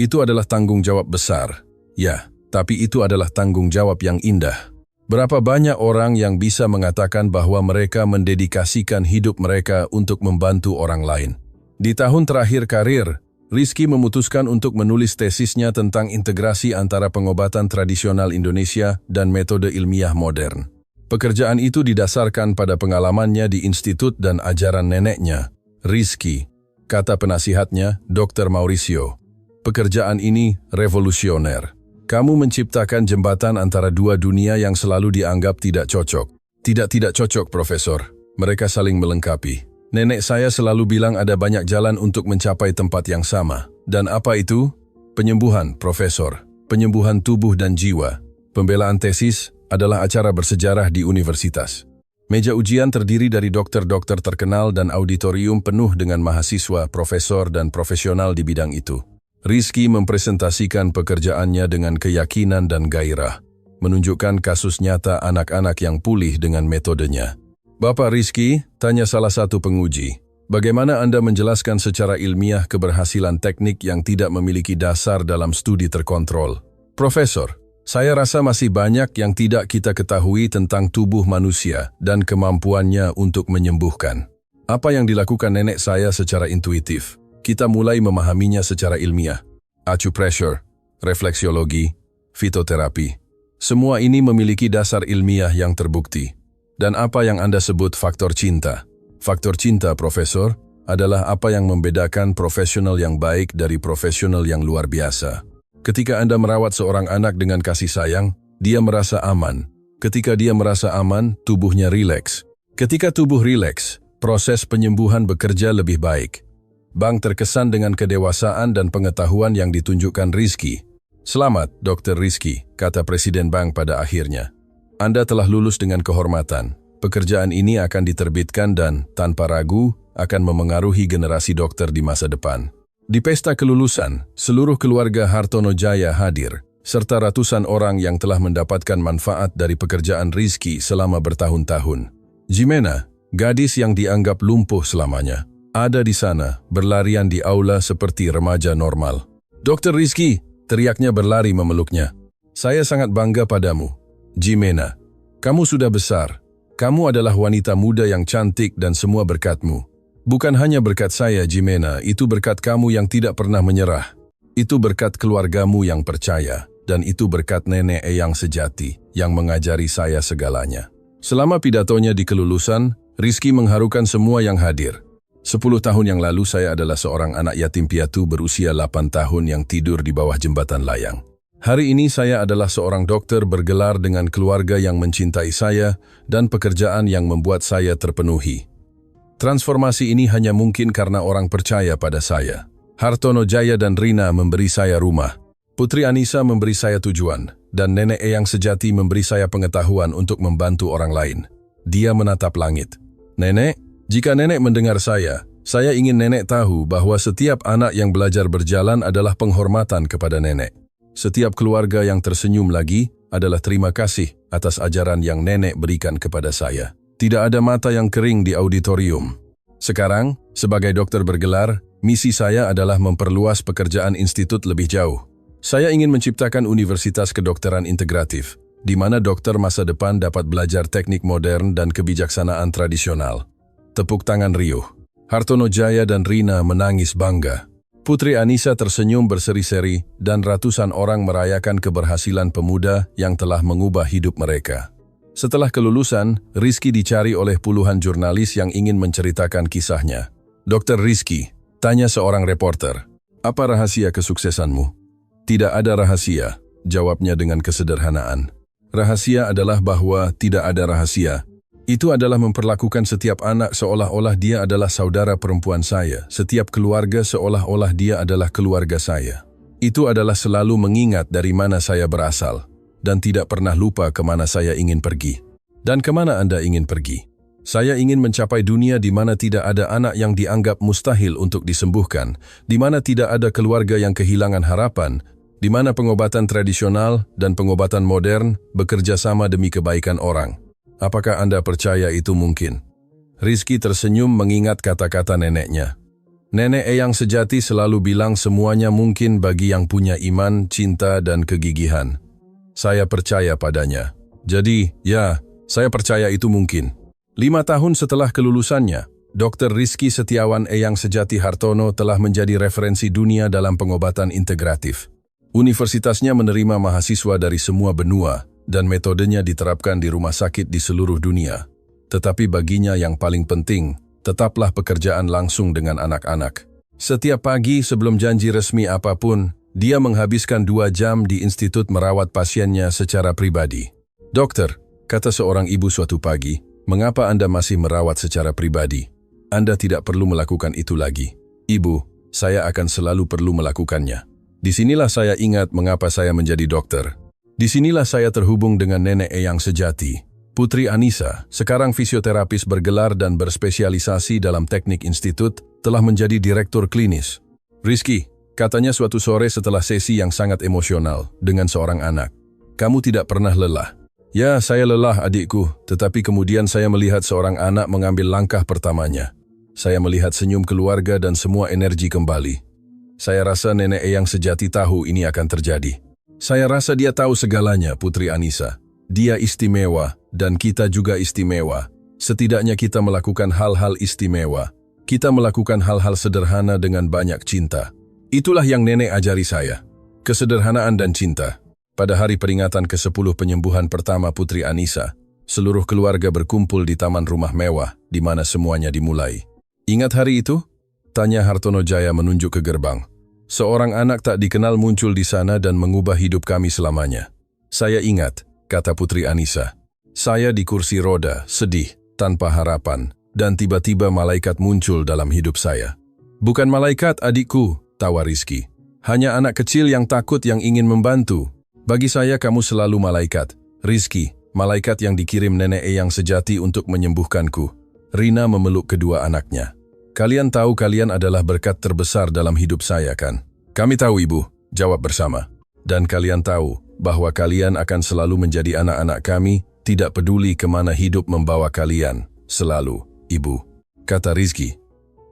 A: Itu adalah tanggung jawab besar. Ya, tapi itu adalah tanggung jawab yang indah. Berapa banyak orang yang bisa mengatakan bahwa mereka mendedikasikan hidup mereka untuk membantu orang lain. Di tahun terakhir karir, Rizky memutuskan untuk menulis tesisnya tentang integrasi antara pengobatan tradisional Indonesia dan metode ilmiah modern. Pekerjaan itu didasarkan pada pengalamannya di institut dan ajaran neneknya, Rizky, kata penasihatnya, Dr. Mauricio. Pekerjaan ini revolusioner. Kamu menciptakan jembatan antara dua dunia yang selalu dianggap tidak cocok. Tidak cocok, Profesor. Mereka saling melengkapi. Nenek saya selalu bilang ada banyak jalan untuk mencapai tempat yang sama. Dan apa itu? Penyembuhan, Profesor. Penyembuhan tubuh dan jiwa. Pembelaan tesis adalah acara bersejarah di universitas. Meja ujian terdiri dari dokter-dokter terkenal dan auditorium penuh dengan mahasiswa, profesor, dan profesional di bidang itu. Rizky mempresentasikan pekerjaannya dengan keyakinan dan gairah, menunjukkan kasus nyata anak-anak yang pulih dengan metodenya. Bapak Rizky, tanya salah satu penguji, bagaimana Anda menjelaskan secara ilmiah keberhasilan teknik yang tidak memiliki dasar dalam studi terkontrol? Profesor, saya rasa masih banyak yang tidak kita ketahui tentang tubuh manusia dan kemampuannya untuk menyembuhkan. Apa yang dilakukan nenek saya secara intuitif, kita mulai memahaminya secara ilmiah. Acupressure, refleksiologi, fitoterapi. Semua ini memiliki dasar ilmiah yang terbukti. Dan apa yang Anda sebut faktor cinta? Faktor cinta, Profesor, adalah apa yang membedakan profesional yang baik dari profesional yang luar biasa. Ketika Anda merawat seorang anak dengan kasih sayang, dia merasa aman. Ketika dia merasa aman, tubuhnya rileks. Ketika tubuh rileks, proses penyembuhan bekerja lebih baik. Bank terkesan dengan kedewasaan dan pengetahuan yang ditunjukkan Rizky. Selamat, Dr. Rizky, kata Presiden Bank pada akhirnya. Anda telah lulus dengan kehormatan. Pekerjaan ini akan diterbitkan dan, tanpa ragu, akan memengaruhi generasi dokter di masa depan. Di pesta kelulusan, seluruh keluarga Hartono Jaya hadir, serta ratusan orang yang telah mendapatkan manfaat dari pekerjaan Rizky selama bertahun-tahun. Jimena, gadis yang dianggap lumpuh selamanya, ada di sana, berlarian di aula seperti remaja normal. Dr. Rizky, teriaknya berlari memeluknya. Saya sangat bangga padamu. Jimena, kamu sudah besar. Kamu adalah wanita muda yang cantik dan semua berkatmu. Bukan hanya berkat saya, Jimena, itu berkat kamu yang tidak pernah menyerah. Itu berkat keluargamu yang percaya, dan itu berkat Nenek Eyang Sejati yang mengajari saya segalanya. Selama pidatonya di kelulusan, Rizky mengharukan semua yang hadir. 10 tahun yang lalu saya adalah seorang anak yatim piatu berusia 8 tahun yang tidur di bawah jembatan layang. Hari ini saya adalah seorang dokter bergelar dengan keluarga yang mencintai saya dan pekerjaan yang membuat saya terpenuhi. Transformasi ini hanya mungkin karena orang percaya pada saya. Hartono Jaya dan Rina memberi saya rumah. Putri Anissa memberi saya tujuan, dan Nenek Eyang Sejati memberi saya pengetahuan untuk membantu orang lain. Dia menatap langit. Nenek, jika nenek mendengar saya ingin nenek tahu bahwa setiap anak yang belajar berjalan adalah penghormatan kepada nenek. Setiap keluarga yang tersenyum lagi adalah terima kasih atas ajaran yang nenek berikan kepada saya. Tidak ada mata yang kering di auditorium. Sekarang, sebagai dokter bergelar, misi saya adalah memperluas pekerjaan institut lebih jauh. Saya ingin menciptakan universitas kedokteran integratif, di mana dokter masa depan dapat belajar teknik modern dan kebijaksanaan tradisional. tepuk tangan riuh. Hartono Jaya dan Rina menangis bangga. Putri Anissa tersenyum berseri-seri dan ratusan orang merayakan keberhasilan pemuda yang telah mengubah hidup mereka. Setelah kelulusan, Rizky dicari oleh puluhan jurnalis yang ingin menceritakan kisahnya. Dr. Rizky, tanya seorang reporter, apa rahasia kesuksesanmu? Tidak ada rahasia, jawabnya dengan kesederhanaan. Rahasia adalah bahwa tidak ada rahasia. Itu adalah memperlakukan setiap anak seolah-olah dia adalah saudara perempuan saya, setiap keluarga seolah-olah dia adalah keluarga saya. Itu adalah selalu mengingat dari mana saya berasal, dan tidak pernah lupa kemana saya ingin pergi. Dan kemana Anda ingin pergi? Saya ingin mencapai dunia di mana tidak ada anak yang dianggap mustahil untuk disembuhkan, di mana tidak ada keluarga yang kehilangan harapan, di mana pengobatan tradisional dan pengobatan modern bekerja sama demi kebaikan orang. Apakah Anda percaya itu mungkin? Rizky tersenyum mengingat kata-kata neneknya. Nenek Eyang sejati selalu bilang semuanya mungkin bagi yang punya iman, cinta, dan kegigihan. Saya percaya padanya. Jadi, ya, saya percaya itu mungkin. 5 tahun setelah kelulusannya, Dr. Rizky Setiawan Eyang Sejati Hartono telah menjadi referensi dunia dalam pengobatan integratif. Universitasnya menerima mahasiswa dari semua benua dan metodenya diterapkan di rumah sakit di seluruh dunia. Tetapi baginya yang paling penting, tetaplah pekerjaan langsung dengan anak-anak. Setiap pagi sebelum janji resmi apapun, dia menghabiskan 2 jam di institut merawat pasiennya secara pribadi. Dokter, kata seorang ibu suatu pagi, mengapa Anda masih merawat secara pribadi? Anda tidak perlu melakukan itu lagi. Ibu, saya akan selalu perlu melakukannya. Disinilah saya ingat mengapa saya menjadi dokter. Disinilah saya terhubung dengan nenek Eyang sejati. Putri Anissa, sekarang fisioterapis bergelar dan berspesialisasi dalam teknik institut, telah menjadi direktur klinis. Rizky, katanya suatu sore setelah sesi yang sangat emosional dengan seorang anak. Kamu tidak pernah lelah. Ya, saya lelah adikku, tetapi kemudian saya melihat seorang anak mengambil langkah pertamanya. Saya melihat senyum keluarga dan semua energi kembali. Saya rasa nenek Eyang sejati tahu ini akan terjadi. Saya rasa dia tahu segalanya, Putri Anissa. Dia istimewa, dan kita juga istimewa. Setidaknya kita melakukan hal-hal istimewa. Kita melakukan hal-hal sederhana dengan banyak cinta. Itulah yang nenek ajari saya. Kesederhanaan dan cinta. Pada hari peringatan ke-10 penyembuhan pertama Putri Anissa, seluruh keluarga berkumpul di taman rumah mewah, di mana semuanya dimulai. Ingat hari itu? Tanya Hartono Jaya menunjuk ke gerbang. Seorang anak tak dikenal muncul di sana dan mengubah hidup kami selamanya. Saya ingat, kata Putri Anissa. Saya di kursi roda, sedih, tanpa harapan, dan tiba-tiba malaikat muncul dalam hidup saya. Bukan malaikat adikku, tawa Rizky. Hanya anak kecil yang takut yang ingin membantu. Bagi saya kamu selalu malaikat. Rizky, malaikat yang dikirim nenek Eyang sejati untuk menyembuhkanku. Rina memeluk kedua anaknya. Kalian tahu kalian adalah berkat terbesar dalam hidup saya kan? Kami tahu ibu, jawab bersama. Dan kalian tahu bahwa kalian akan selalu menjadi anak-anak kami, tidak peduli kemana hidup membawa kalian. Selalu, ibu, kata Rizky.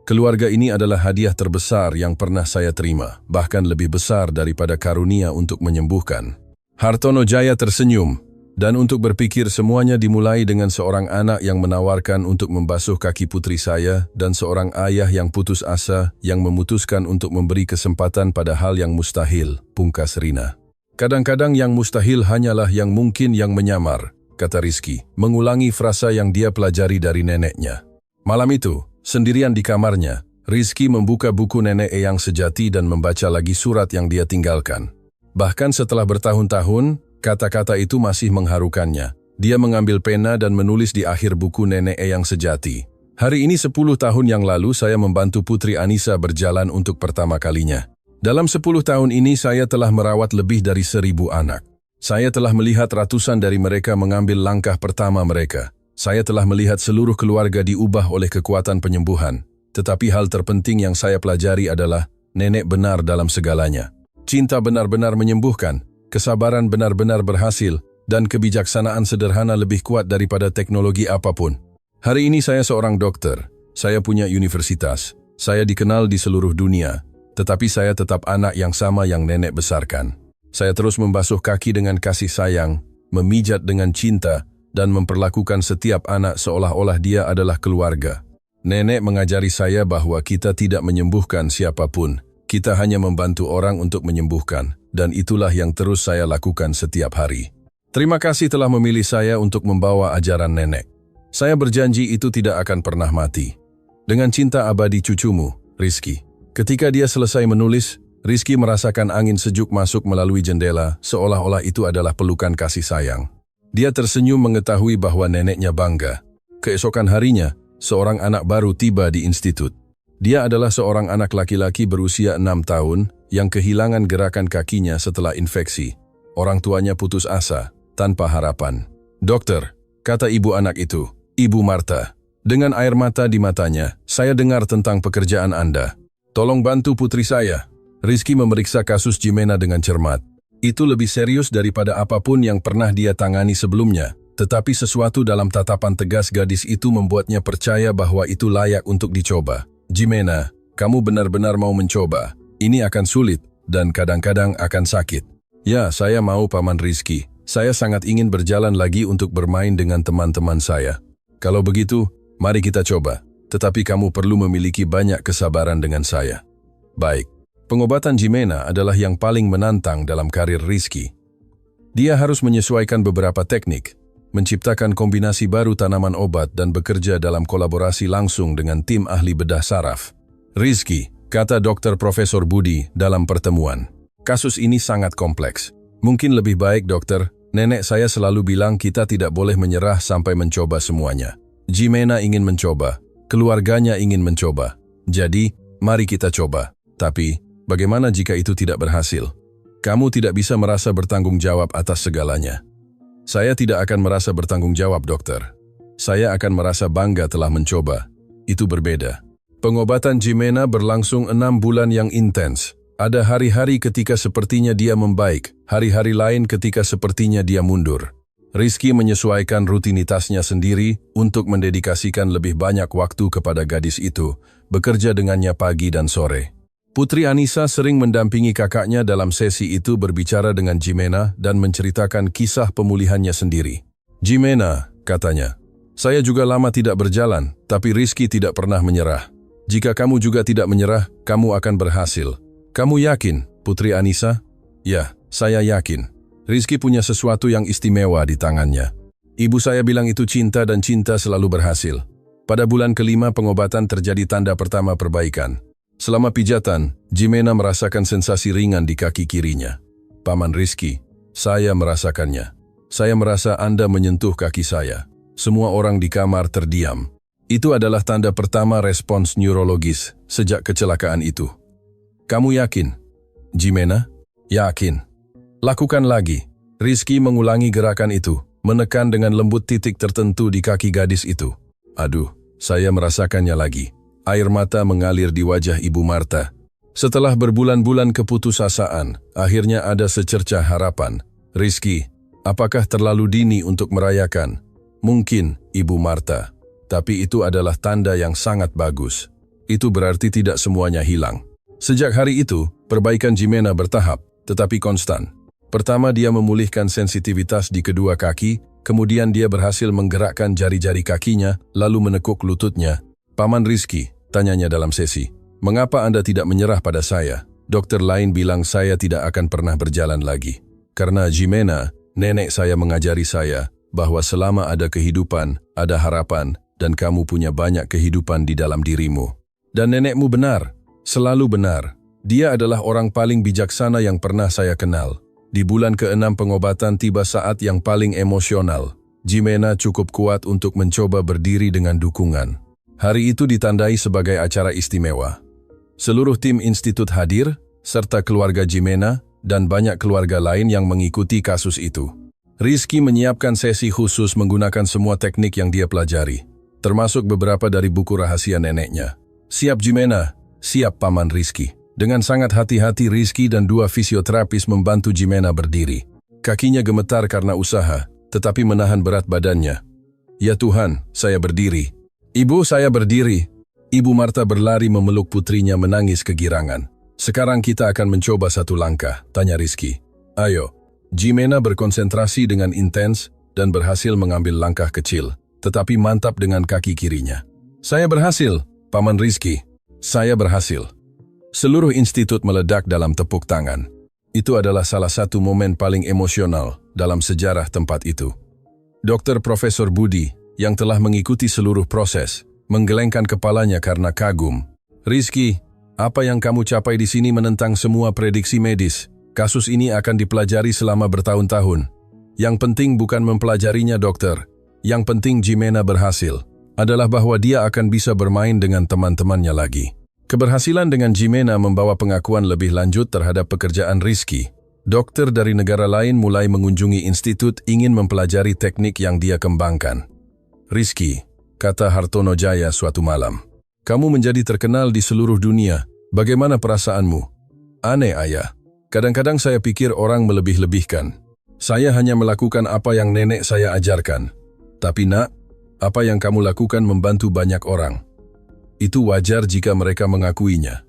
A: Keluarga ini adalah hadiah terbesar yang pernah saya terima, bahkan lebih besar daripada karunia untuk menyembuhkan. Hartono Jaya tersenyum. Dan untuk berpikir semuanya dimulai dengan seorang anak yang menawarkan untuk membasuh kaki putri saya dan seorang ayah yang putus asa yang memutuskan untuk memberi kesempatan pada hal yang mustahil, pungkas Rina. Kadang-kadang yang mustahil hanyalah yang mungkin yang menyamar, kata Rizky, mengulangi frasa yang dia pelajari dari neneknya. Malam itu, sendirian di kamarnya, Rizky membuka buku nenek Eyang sejati dan membaca lagi surat yang dia tinggalkan. Bahkan setelah bertahun-tahun, kata-kata itu masih mengharukannya. Dia mengambil pena dan menulis di akhir buku nenek Eyang sejati. Hari ini 10 tahun yang lalu saya membantu Putri Anissa berjalan untuk pertama kalinya. Dalam 10 tahun ini saya telah merawat lebih dari 1000 anak. Saya telah melihat ratusan dari mereka mengambil langkah pertama mereka. Saya telah melihat seluruh keluarga diubah oleh kekuatan penyembuhan. Tetapi hal terpenting yang saya pelajari adalah nenek benar dalam segalanya. Cinta benar-benar menyembuhkan. Kesabaran benar-benar berhasil, dan kebijaksanaan sederhana lebih kuat daripada teknologi apapun. Hari ini saya seorang dokter, saya punya universitas, saya dikenal di seluruh dunia, tetapi saya tetap anak yang sama yang nenek besarkan. Saya terus membasuh kaki dengan kasih sayang, memijat dengan cinta, dan memperlakukan setiap anak seolah-olah dia adalah keluarga. Nenek mengajari saya bahwa kita tidak menyembuhkan siapapun. Kita hanya membantu orang untuk menyembuhkan, dan itulah yang terus saya lakukan setiap hari. Terima kasih telah memilih saya untuk membawa ajaran nenek. Saya berjanji itu tidak akan pernah mati. Dengan cinta abadi cucumu, Rizky. Ketika dia selesai menulis, Rizky merasakan angin sejuk masuk melalui jendela, seolah-olah itu adalah pelukan kasih sayang. Dia tersenyum mengetahui bahwa neneknya bangga. Keesokan harinya, seorang anak baru tiba di institut. Dia adalah seorang anak laki-laki berusia 6 tahun yang kehilangan gerakan kakinya setelah infeksi. Orang tuanya putus asa, tanpa harapan. "Dokter," kata ibu anak itu, Ibu Marta. Dengan air mata di matanya, "Saya dengar tentang pekerjaan Anda. Tolong bantu putri saya." Rizky memeriksa kasus Jimena dengan cermat. Itu lebih serius daripada apapun yang pernah dia tangani sebelumnya. Tetapi sesuatu dalam tatapan tegas gadis itu membuatnya percaya bahwa itu layak untuk dicoba. "Jimena, kamu benar-benar mau mencoba. Ini akan sulit, dan kadang-kadang akan sakit." "Ya, saya mau, Paman Rizky. Saya sangat ingin berjalan lagi untuk bermain dengan teman-teman saya." "Kalau begitu, mari kita coba. Tetapi kamu perlu memiliki banyak kesabaran dengan saya." "Baik." Pengobatan Jimena adalah yang paling menantang dalam karir Rizky. Dia harus menyesuaikan beberapa teknik, menciptakan kombinasi baru tanaman obat dan bekerja dalam kolaborasi langsung dengan tim ahli bedah saraf. "Rizky," kata Dr. Profesor Budi dalam pertemuan, "kasus ini sangat kompleks. Mungkin lebih baik, dokter, nenek saya selalu bilang kita tidak boleh menyerah sampai mencoba semuanya. Jimena ingin mencoba, keluarganya ingin mencoba. Jadi, mari kita coba. Tapi, bagaimana jika itu tidak berhasil? Kamu tidak bisa merasa bertanggung jawab atas segalanya." "Saya tidak akan merasa bertanggung jawab, dokter. Saya akan merasa bangga telah mencoba. Itu berbeda." Pengobatan Jimena berlangsung 6 bulan yang intens. Ada hari-hari ketika sepertinya dia membaik, hari-hari lain ketika sepertinya dia mundur. Rizky menyesuaikan rutinitasnya sendiri untuk mendedikasikan lebih banyak waktu kepada gadis itu, bekerja dengannya pagi dan sore. Putri Anissa sering mendampingi kakaknya dalam sesi itu berbicara dengan Jimena dan menceritakan kisah pemulihannya sendiri. "Jimena," katanya, "saya juga lama tidak berjalan, tapi Rizky tidak pernah menyerah. Jika kamu juga tidak menyerah, kamu akan berhasil. Kamu yakin, Putri Anissa?" "Ya, saya yakin. Rizky punya sesuatu yang istimewa di tangannya. Ibu saya bilang itu cinta dan cinta selalu berhasil." Pada bulan kelima pengobatan terjadi tanda pertama perbaikan. Selama pijatan, Jimena merasakan sensasi ringan di kaki kirinya. "Paman Rizky, saya merasakannya. Saya merasa Anda menyentuh kaki saya." Semua orang di kamar terdiam. Itu adalah tanda pertama respons neurologis sejak kecelakaan itu. "Kamu yakin?" "Jimena?" "Yakin." "Lakukan lagi." Rizky mengulangi gerakan itu, menekan dengan lembut titik tertentu di kaki gadis itu. "Aduh, saya merasakannya lagi." Air mata mengalir di wajah Ibu Marta. Setelah berbulan-bulan keputusasaan, akhirnya ada secercah harapan. "Rizky, apakah terlalu dini untuk merayakan?" "Mungkin, Ibu Marta. Tapi itu adalah tanda yang sangat bagus. Itu berarti tidak semuanya hilang." Sejak hari itu, perbaikan Jimena bertahap, tetapi konstan. Pertama dia memulihkan sensitivitas di kedua kaki, kemudian dia berhasil menggerakkan jari-jari kakinya, lalu menekuk lututnya. "Paman Rizky," tanyanya dalam sesi, "mengapa Anda tidak menyerah pada saya? Dokter lain bilang saya tidak akan pernah berjalan lagi." "Karena Jimena, nenek saya mengajari saya bahwa selama ada kehidupan, ada harapan, dan kamu punya banyak kehidupan di dalam dirimu." "Dan nenekmu benar, selalu benar. Dia adalah orang paling bijaksana yang pernah saya kenal." Di bulan ke-6 pengobatan tiba saat yang paling emosional. Jimena cukup kuat untuk mencoba berdiri dengan dukungan. Hari itu ditandai sebagai acara istimewa. Seluruh tim institut hadir, serta keluarga Jimena, dan banyak keluarga lain yang mengikuti kasus itu. Rizky menyiapkan sesi khusus menggunakan semua teknik yang dia pelajari, termasuk beberapa dari buku rahasia neneknya. "Siap Jimena?" "Siap Paman Rizky." Dengan sangat hati-hati Rizky dan 2 fisioterapis membantu Jimena berdiri. Kakinya gemetar karena usaha, tetapi menahan berat badannya. "Ya Tuhan, saya berdiri." "Ibu, saya berdiri." Ibu Marta berlari memeluk putrinya menangis kegirangan. "Sekarang kita akan mencoba satu langkah," tanya Rizky. "Ayo." Jimena berkonsentrasi dengan intens dan berhasil mengambil langkah kecil, tetapi mantap dengan kaki kirinya. Saya berhasil, Paman Rizky. Saya berhasil. Seluruh institut meledak dalam tepuk tangan. Itu adalah salah satu momen paling emosional dalam sejarah tempat itu. Dr. Profesor Budi, yang telah mengikuti seluruh proses, menggelengkan kepalanya karena kagum. Rizky, apa yang kamu capai di sini menentang semua prediksi medis. Kasus ini akan dipelajari selama bertahun-tahun. Yang penting bukan mempelajarinya, dokter. Yang penting Jimena berhasil. Adalah bahwa dia akan bisa bermain dengan teman-temannya lagi. Keberhasilan dengan Jimena membawa pengakuan lebih lanjut terhadap pekerjaan Rizky. Dokter dari negara lain mulai mengunjungi institut ingin mempelajari teknik yang dia kembangkan. Rizky, kata Hartono Jaya suatu malam, kamu menjadi terkenal di seluruh dunia. Bagaimana perasaanmu? Aneh, Ayah. Kadang-kadang saya pikir orang melebih-lebihkan. Saya hanya melakukan apa yang nenek saya ajarkan. Tapi nak, apa yang kamu lakukan membantu banyak orang. Itu wajar jika mereka mengakuinya.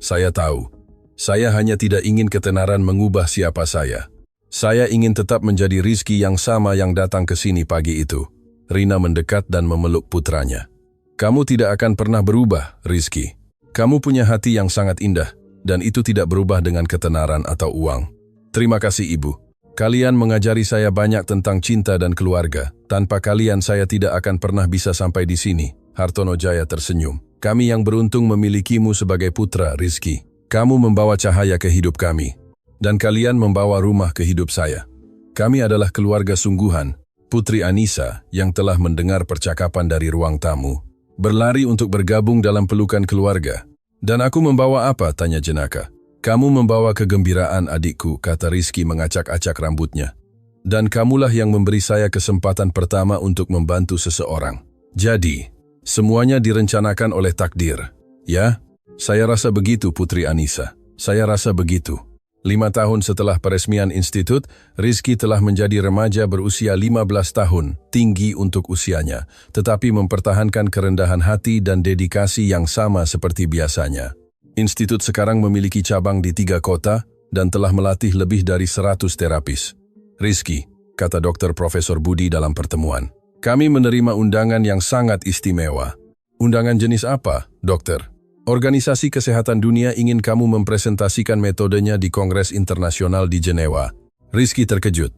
A: Saya tahu. Saya hanya tidak ingin ketenaran mengubah siapa saya. Saya ingin tetap menjadi Rizky yang sama yang datang ke sini pagi itu. Rina mendekat dan memeluk putranya. Kamu tidak akan pernah berubah, Rizky. Kamu punya hati yang sangat indah, dan itu tidak berubah dengan ketenaran atau uang. Terima kasih, Ibu. Kalian mengajari saya banyak tentang cinta dan keluarga. Tanpa kalian saya tidak akan pernah bisa sampai di sini. Hartono Jaya tersenyum. Kami yang beruntung memilikimu sebagai putra, Rizky. Kamu membawa cahaya ke hidup kami. Dan kalian membawa rumah ke hidup saya. Kami adalah keluarga sungguhan. Putri Anissa yang telah mendengar percakapan dari ruang tamu. Berlari untuk bergabung dalam pelukan keluarga. Dan aku membawa apa? Tanya Jenaka. Kamu membawa kegembiraan, adikku, kata Rizky mengacak-acak rambutnya. Dan kamulah yang memberi saya kesempatan pertama untuk membantu seseorang. Jadi, semuanya direncanakan oleh takdir. Ya, saya rasa begitu, Putri Anissa. Saya rasa begitu. 5 tahun setelah peresmian institut, Rizky telah menjadi remaja berusia 15 tahun, tinggi untuk usianya, tetapi mempertahankan kerendahan hati dan dedikasi yang sama seperti biasanya. Institut sekarang memiliki cabang di 3 kota dan telah melatih lebih dari 100 terapis. Rizky, kata Dr. Profesor Budi dalam pertemuan, kami menerima undangan yang sangat istimewa. Undangan jenis apa, dokter? Organisasi Kesehatan Dunia ingin kamu mempresentasikan metodenya di Kongres Internasional di Jenewa. Rizky terkejut.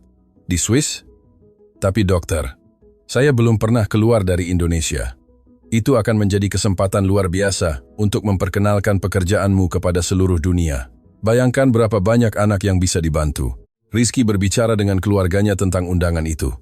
A: Di Swiss? Tapi dokter, saya belum pernah keluar dari Indonesia. Itu akan menjadi kesempatan luar biasa untuk memperkenalkan pekerjaanmu kepada seluruh dunia. Bayangkan berapa banyak anak yang bisa dibantu. Rizky berbicara dengan keluarganya tentang undangan itu.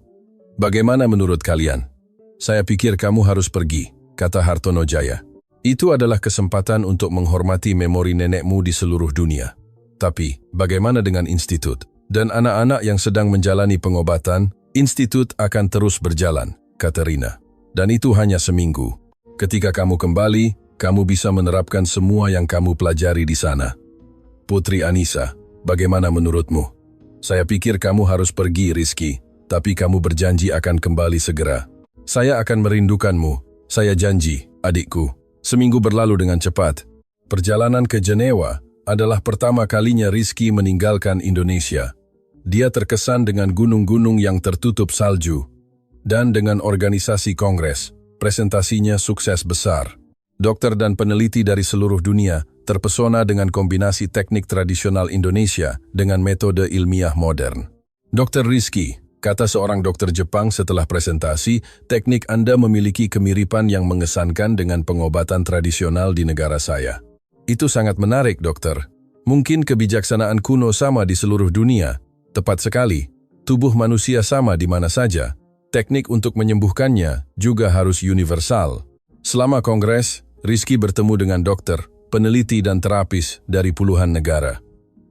A: Bagaimana menurut kalian? Saya pikir kamu harus pergi, kata Hartono Jaya. Itu adalah kesempatan untuk menghormati memori nenekmu di seluruh dunia. Tapi, bagaimana dengan institut? Dan anak-anak yang sedang menjalani pengobatan, institut akan terus berjalan, kata Rina. Dan itu hanya seminggu. Ketika kamu kembali, kamu bisa menerapkan semua yang kamu pelajari di sana. Putri Anissa, bagaimana menurutmu? Saya pikir kamu harus pergi, Rizky, tapi kamu berjanji akan kembali segera. Saya akan merindukanmu. Saya janji, adikku. Seminggu berlalu dengan cepat. Perjalanan ke Jenewa adalah pertama kalinya Rizky meninggalkan Indonesia. Dia terkesan dengan gunung-gunung yang tertutup salju. Dan dengan organisasi kongres. Presentasinya sukses besar. Dokter dan peneliti dari seluruh dunia terpesona dengan kombinasi teknik tradisional Indonesia dengan metode ilmiah modern. Dr. Rizky, kata seorang dokter Jepang setelah presentasi, teknik Anda memiliki kemiripan yang mengesankan dengan pengobatan tradisional di negara saya. Itu sangat menarik, dokter. Mungkin kebijaksanaan kuno sama di seluruh dunia. Tepat sekali. Tubuh manusia sama di mana saja. Teknik untuk menyembuhkannya juga harus universal. Selama kongres, Rizky bertemu dengan dokter, peneliti dan terapis dari puluhan negara.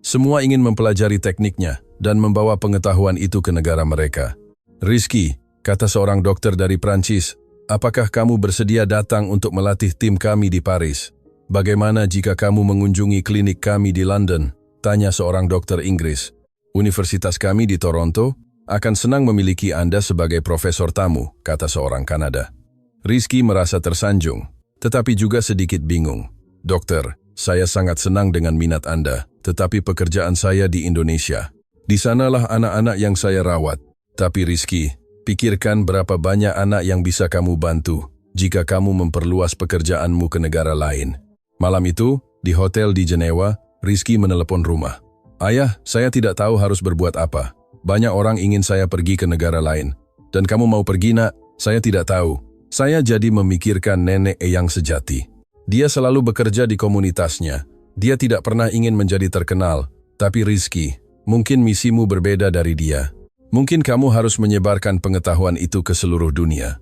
A: Semua ingin mempelajari tekniknya dan membawa pengetahuan itu ke negara mereka. Rizky, kata seorang dokter dari Prancis, apakah kamu bersedia datang untuk melatih tim kami di Paris? Bagaimana jika kamu mengunjungi klinik kami di London? Tanya seorang dokter Inggris. Universitas kami di Toronto akan senang memiliki Anda sebagai profesor tamu, kata seorang Kanada. Rizky merasa tersanjung, tetapi juga sedikit bingung. Dokter, saya sangat senang dengan minat Anda, tetapi pekerjaan saya di Indonesia. Di sanalah anak-anak yang saya rawat. Tapi Rizky, pikirkan berapa banyak anak yang bisa kamu bantu. jika kamu memperluas pekerjaanmu ke negara lain. Malam itu, di hotel di Jenewa, Rizky menelepon rumah. Ayah, saya tidak tahu harus berbuat apa. Banyak orang ingin saya pergi ke negara lain. Dan kamu mau pergi, nak? Saya tidak tahu. Saya jadi memikirkan nenek Eyang sejati. Dia selalu bekerja di komunitasnya. Dia tidak pernah ingin menjadi terkenal. Tapi Rizky, mungkin misimu berbeda dari dia. Mungkin kamu harus menyebarkan pengetahuan itu ke seluruh dunia.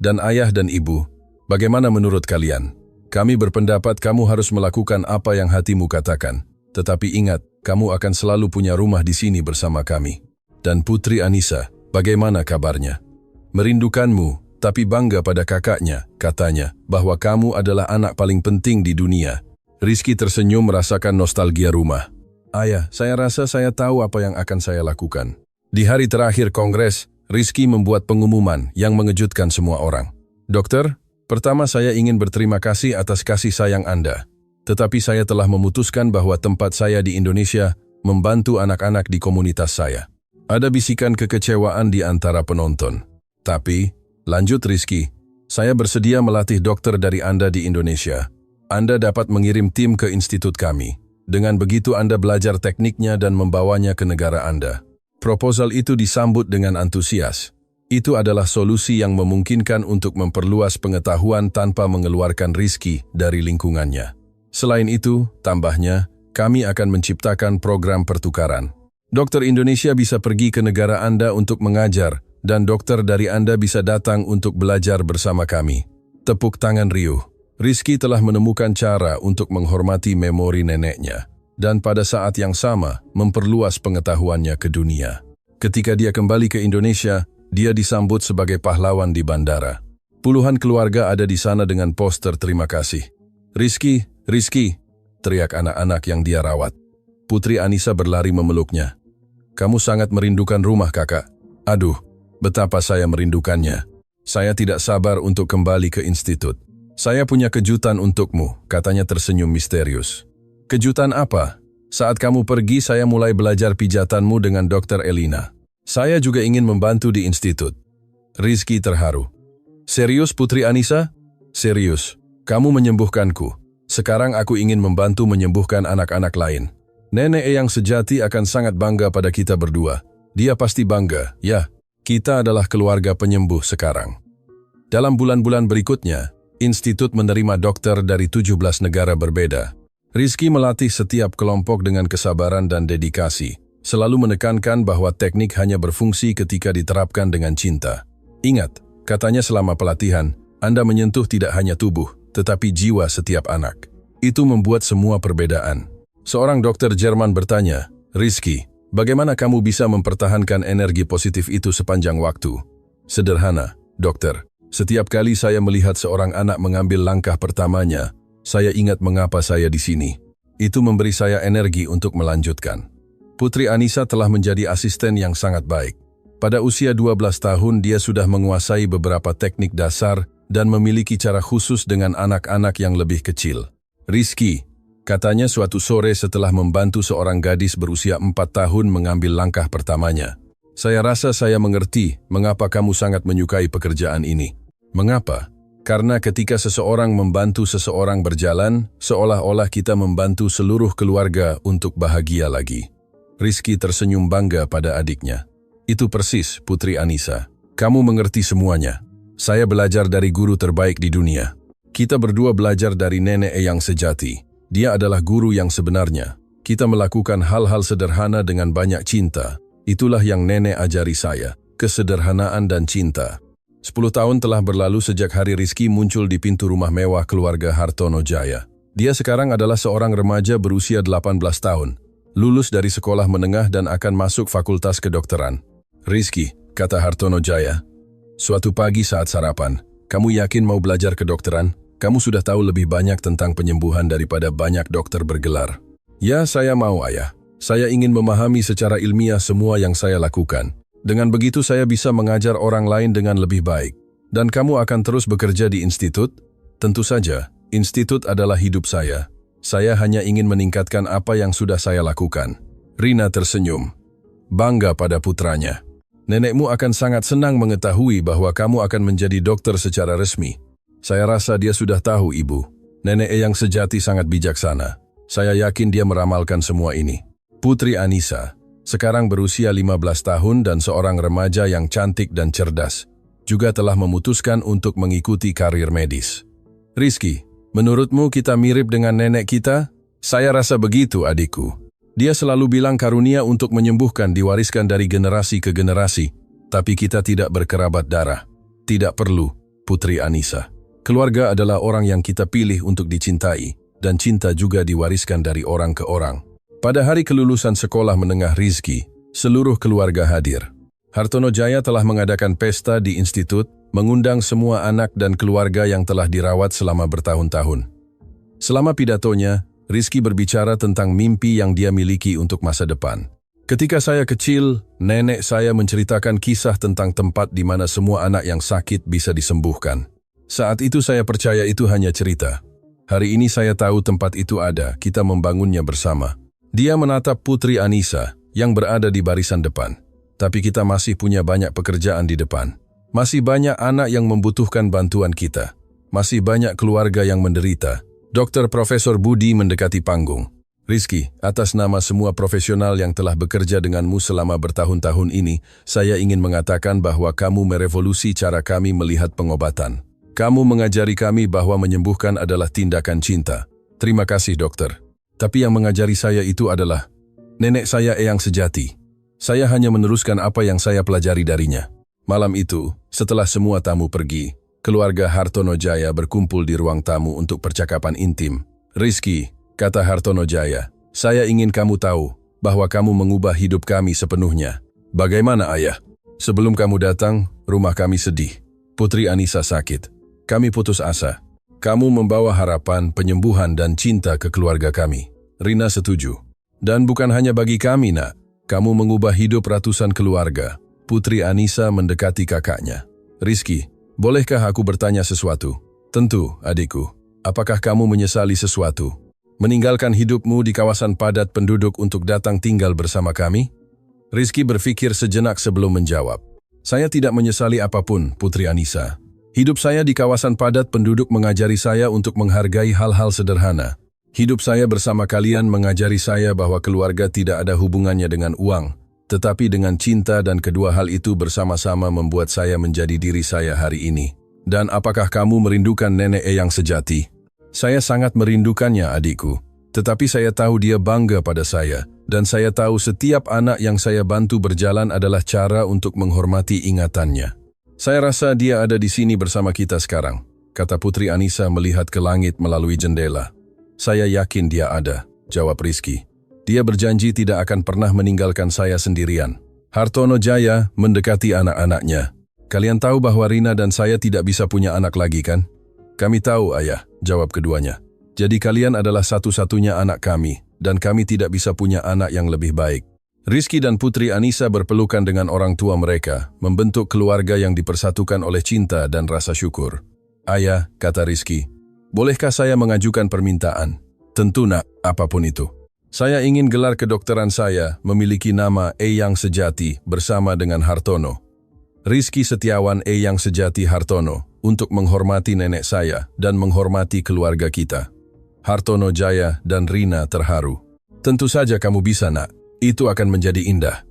A: Dan ayah dan ibu, bagaimana menurut kalian? Kami berpendapat kamu harus melakukan apa yang hatimu katakan. Tetapi ingat, kamu akan selalu punya rumah di sini bersama kami. Dan Putri Anissa, bagaimana kabarnya? Merindukanmu, tapi bangga pada kakaknya, katanya, bahwa kamu adalah anak paling penting di dunia. Rizky tersenyum merasakan nostalgia rumah. Ayah, saya rasa saya tahu apa yang akan saya lakukan. Di hari terakhir kongres, Rizky membuat pengumuman yang mengejutkan semua orang. Dokter, pertama saya ingin berterima kasih atas kasih sayang Anda. Tetapi saya telah memutuskan bahwa tempat saya di Indonesia membantu anak-anak di komunitas saya. Ada bisikan kekecewaan di antara penonton. Tapi, lanjut Rizky, saya bersedia melatih dokter dari Anda di Indonesia. Anda dapat mengirim tim ke institut kami. Dengan begitu Anda belajar tekniknya dan membawanya ke negara Anda. Proposal itu disambut dengan antusias. Itu adalah solusi yang memungkinkan untuk memperluas pengetahuan tanpa mengeluarkan Rizky dari lingkungannya. Selain itu, tambahnya, kami akan menciptakan program pertukaran. Dokter Indonesia bisa pergi ke negara Anda untuk mengajar, dan dokter dari Anda bisa datang untuk belajar bersama kami. Tepuk tangan riuh. Rizky telah menemukan cara untuk menghormati memori neneknya, dan pada saat yang sama, memperluas pengetahuannya ke dunia. Ketika dia kembali ke Indonesia, dia disambut sebagai pahlawan di bandara. Puluhan keluarga ada di sana dengan poster terima kasih. Rizky, teriak anak-anak yang dia rawat. Putri Anissa berlari memeluknya. Kamu sangat merindukan rumah, kakak. Aduh, betapa saya merindukannya. Saya tidak sabar untuk kembali ke institut. Saya punya kejutan untukmu, katanya tersenyum misterius. Kejutan apa? Saat kamu pergi, saya mulai belajar pijatanmu dengan Dr. Elina. Saya juga ingin membantu di institut. Rizky terharu. Serius, Putri Anissa? Serius. Kamu menyembuhkanku. Sekarang aku ingin membantu menyembuhkan anak-anak lain. Nenek Eyang sejati akan sangat bangga pada kita berdua. Dia pasti bangga, ya. Kita adalah keluarga penyembuh sekarang. Dalam bulan-bulan berikutnya, institut menerima dokter dari 17 negara berbeda. Rizky melatih setiap kelompok dengan kesabaran dan dedikasi, selalu menekankan bahwa teknik hanya berfungsi ketika diterapkan dengan cinta. Ingat, katanya selama pelatihan, Anda menyentuh tidak hanya tubuh, tetapi jiwa setiap anak. Itu membuat semua perbedaan. Seorang dokter Jerman bertanya, Rizky, bagaimana kamu bisa mempertahankan energi positif itu sepanjang waktu? Sederhana, dokter. Setiap kali saya melihat seorang anak mengambil langkah pertamanya, saya ingat mengapa saya di sini. Itu memberi saya energi untuk melanjutkan. Putri Anissa telah menjadi asisten yang sangat baik. Pada usia 12 tahun, dia sudah menguasai beberapa teknik dasar dan memiliki cara khusus dengan anak-anak yang lebih kecil. Rizky, katanya suatu sore setelah membantu seorang gadis berusia 4 tahun mengambil langkah pertamanya. Saya rasa saya mengerti mengapa kamu sangat menyukai pekerjaan ini. Mengapa? Karena ketika seseorang membantu seseorang berjalan, seolah-olah kita membantu seluruh keluarga untuk bahagia lagi. Rizky tersenyum bangga pada adiknya. Itu persis, Putri Anissa. Kamu mengerti semuanya. Saya belajar dari guru terbaik di dunia. Kita berdua belajar dari nenek Eyang sejati. Dia adalah guru yang sebenarnya. Kita melakukan hal-hal sederhana dengan banyak cinta. Itulah yang nenek ajari saya, kesederhanaan dan cinta. 10 tahun telah berlalu sejak hari Rizky muncul di pintu rumah mewah keluarga Hartono Jaya. Dia sekarang adalah seorang remaja berusia 18 tahun, lulus dari sekolah menengah dan akan masuk fakultas kedokteran. Rizky, kata Hartono Jaya, suatu pagi saat sarapan, kamu yakin mau belajar kedokteran? Kamu sudah tahu lebih banyak tentang penyembuhan daripada banyak dokter bergelar. Ya, saya mau, ayah. Saya ingin memahami secara ilmiah semua yang saya lakukan. Dengan begitu saya bisa mengajar orang lain dengan lebih baik. Dan kamu akan terus bekerja di institut? Tentu saja, institut adalah hidup saya. Saya hanya ingin meningkatkan apa yang sudah saya lakukan. Rina tersenyum. Bangga pada putranya. Nenekmu akan sangat senang mengetahui bahwa kamu akan menjadi dokter secara resmi. Saya rasa dia sudah tahu, Ibu. Nenek Eyang sejati sangat bijaksana. Saya yakin dia meramalkan semua ini. Putri Anissa, sekarang berusia 15 tahun dan seorang remaja yang cantik dan cerdas, juga telah memutuskan untuk mengikuti karir medis. Rizky, menurutmu kita mirip dengan nenek kita? Saya rasa begitu, adikku. Dia selalu bilang karunia untuk menyembuhkan diwariskan dari generasi ke generasi, tapi kita tidak berkerabat darah. Tidak perlu, Putri Anissa. Keluarga adalah orang yang kita pilih untuk dicintai, dan cinta juga diwariskan dari orang ke orang. Pada hari kelulusan sekolah menengah Rizky, seluruh keluarga hadir. Hartono Jaya telah mengadakan pesta di institut, mengundang semua anak dan keluarga yang telah dirawat selama bertahun-tahun. Selama pidatonya, Rizky berbicara tentang mimpi yang dia miliki untuk masa depan. Ketika saya kecil, nenek saya menceritakan kisah tentang tempat di mana semua anak yang sakit bisa disembuhkan. Saat itu saya percaya itu hanya cerita. Hari ini saya tahu tempat itu ada, kita membangunnya bersama. Dia menatap Putri Anissa yang berada di barisan depan. Tapi kita masih punya banyak pekerjaan di depan. Masih banyak anak yang membutuhkan bantuan kita. Masih banyak keluarga yang menderita. Dr. Profesor Budi mendekati panggung. Rizky, atas nama semua profesional yang telah bekerja denganmu selama bertahun-tahun ini, saya ingin mengatakan bahwa kamu merevolusi cara kami melihat pengobatan. Kamu mengajari kami bahwa menyembuhkan adalah tindakan cinta. Terima kasih, dokter. Tapi yang mengajari saya itu adalah nenek saya Eyang sejati. Saya hanya meneruskan apa yang saya pelajari darinya. Malam itu, setelah semua tamu pergi, keluarga Hartono Jaya berkumpul di ruang tamu untuk percakapan intim. Rizky, kata Hartono Jaya, saya ingin kamu tahu bahwa kamu mengubah hidup kami sepenuhnya. Bagaimana, Ayah? Sebelum kamu datang, rumah kami sedih. Putri Anissa sakit. Kami putus asa. Kamu membawa harapan, penyembuhan, dan cinta ke keluarga kami. Rina setuju. Dan bukan hanya bagi kami, nak. Kamu mengubah hidup ratusan keluarga. Putri Anissa mendekati kakaknya. Rizky, bolehkah aku bertanya sesuatu? Tentu, adikku. Apakah kamu menyesali sesuatu? Meninggalkan hidupmu di kawasan padat penduduk untuk datang tinggal bersama kami? Rizky berpikir sejenak sebelum menjawab. Saya tidak menyesali apapun, Putri Anissa. Hidup saya di kawasan padat penduduk mengajari saya untuk menghargai hal-hal sederhana. Hidup saya bersama kalian mengajari saya bahwa keluarga tidak ada hubungannya dengan uang, tetapi dengan cinta, dan kedua hal itu bersama-sama membuat saya menjadi diri saya hari ini. Dan apakah kamu merindukan nenek Eyang sejati? Saya sangat merindukannya, adikku. Tetapi saya tahu dia bangga pada saya, dan saya tahu setiap anak yang saya bantu berjalan adalah cara untuk menghormati ingatannya. Saya rasa dia ada di sini bersama kita sekarang, kata Putri Anissa melihat ke langit melalui jendela. Saya yakin dia ada, jawab Rizky. Dia berjanji tidak akan pernah meninggalkan saya sendirian. Hartono Jaya mendekati anak-anaknya. Kalian tahu bahwa Rina dan saya tidak bisa punya anak lagi, kan? Kami tahu, Ayah, jawab keduanya. Jadi kalian adalah satu-satunya anak kami, dan kami tidak bisa punya anak yang lebih baik. Rizky dan Putri Anissa berpelukan dengan orang tua mereka, membentuk keluarga yang dipersatukan oleh cinta dan rasa syukur. Ayah, kata Rizky, bolehkah saya mengajukan permintaan? Tentu, nak, apapun itu. Saya ingin gelar kedokteran saya memiliki nama Eyang Sejati bersama dengan Hartono. Rizky Setiawan Eyang Sejati Hartono, untuk menghormati nenek saya dan menghormati keluarga kita. Hartono Jaya dan Rina terharu. Tentu saja kamu bisa, nak. Itu akan menjadi indah.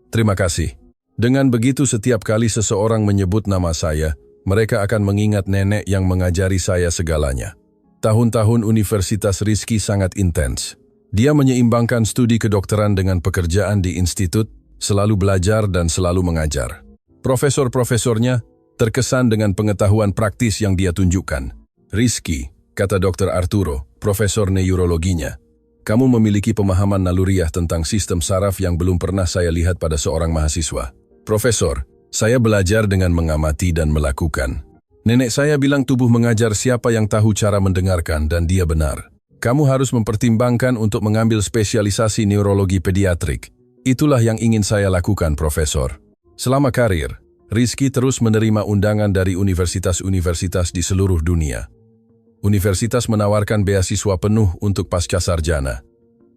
A: Terima kasih. Dengan begitu setiap kali seseorang menyebut nama saya, mereka akan mengingat nenek yang mengajari saya segalanya. Tahun-tahun Universitas Rizky sangat intens. Dia menyeimbangkan studi kedokteran dengan pekerjaan di institut, selalu belajar dan selalu mengajar. Profesor-profesornya terkesan dengan pengetahuan praktis yang dia tunjukkan. Rizky, kata Dr. Arturo, profesor neurologinya, kamu memiliki pemahaman naluriah tentang sistem saraf yang belum pernah saya lihat pada seorang mahasiswa. Profesor, saya belajar dengan mengamati dan melakukan. Nenek saya bilang tubuh mengajar siapa yang tahu cara mendengarkan, dan dia benar. Kamu harus mempertimbangkan untuk mengambil spesialisasi neurologi pediatrik. Itulah yang ingin saya lakukan, Profesor. Selama karir, Rizky terus menerima undangan dari universitas-universitas di seluruh dunia. Universitas menawarkan beasiswa penuh untuk pasca sarjana.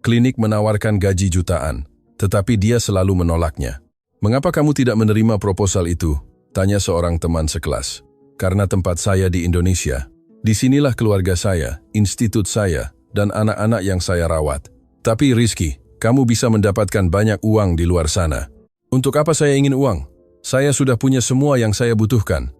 A: Klinik menawarkan gaji jutaan, tetapi dia selalu menolaknya. Mengapa kamu tidak menerima proposal itu? Tanya seorang teman sekelas. karena tempat saya di Indonesia. Disinilah keluarga saya, institut saya, dan anak-anak yang saya rawat. Tapi Rizky, kamu bisa mendapatkan banyak uang di luar sana. Untuk apa saya ingin uang? Saya sudah punya semua yang saya butuhkan.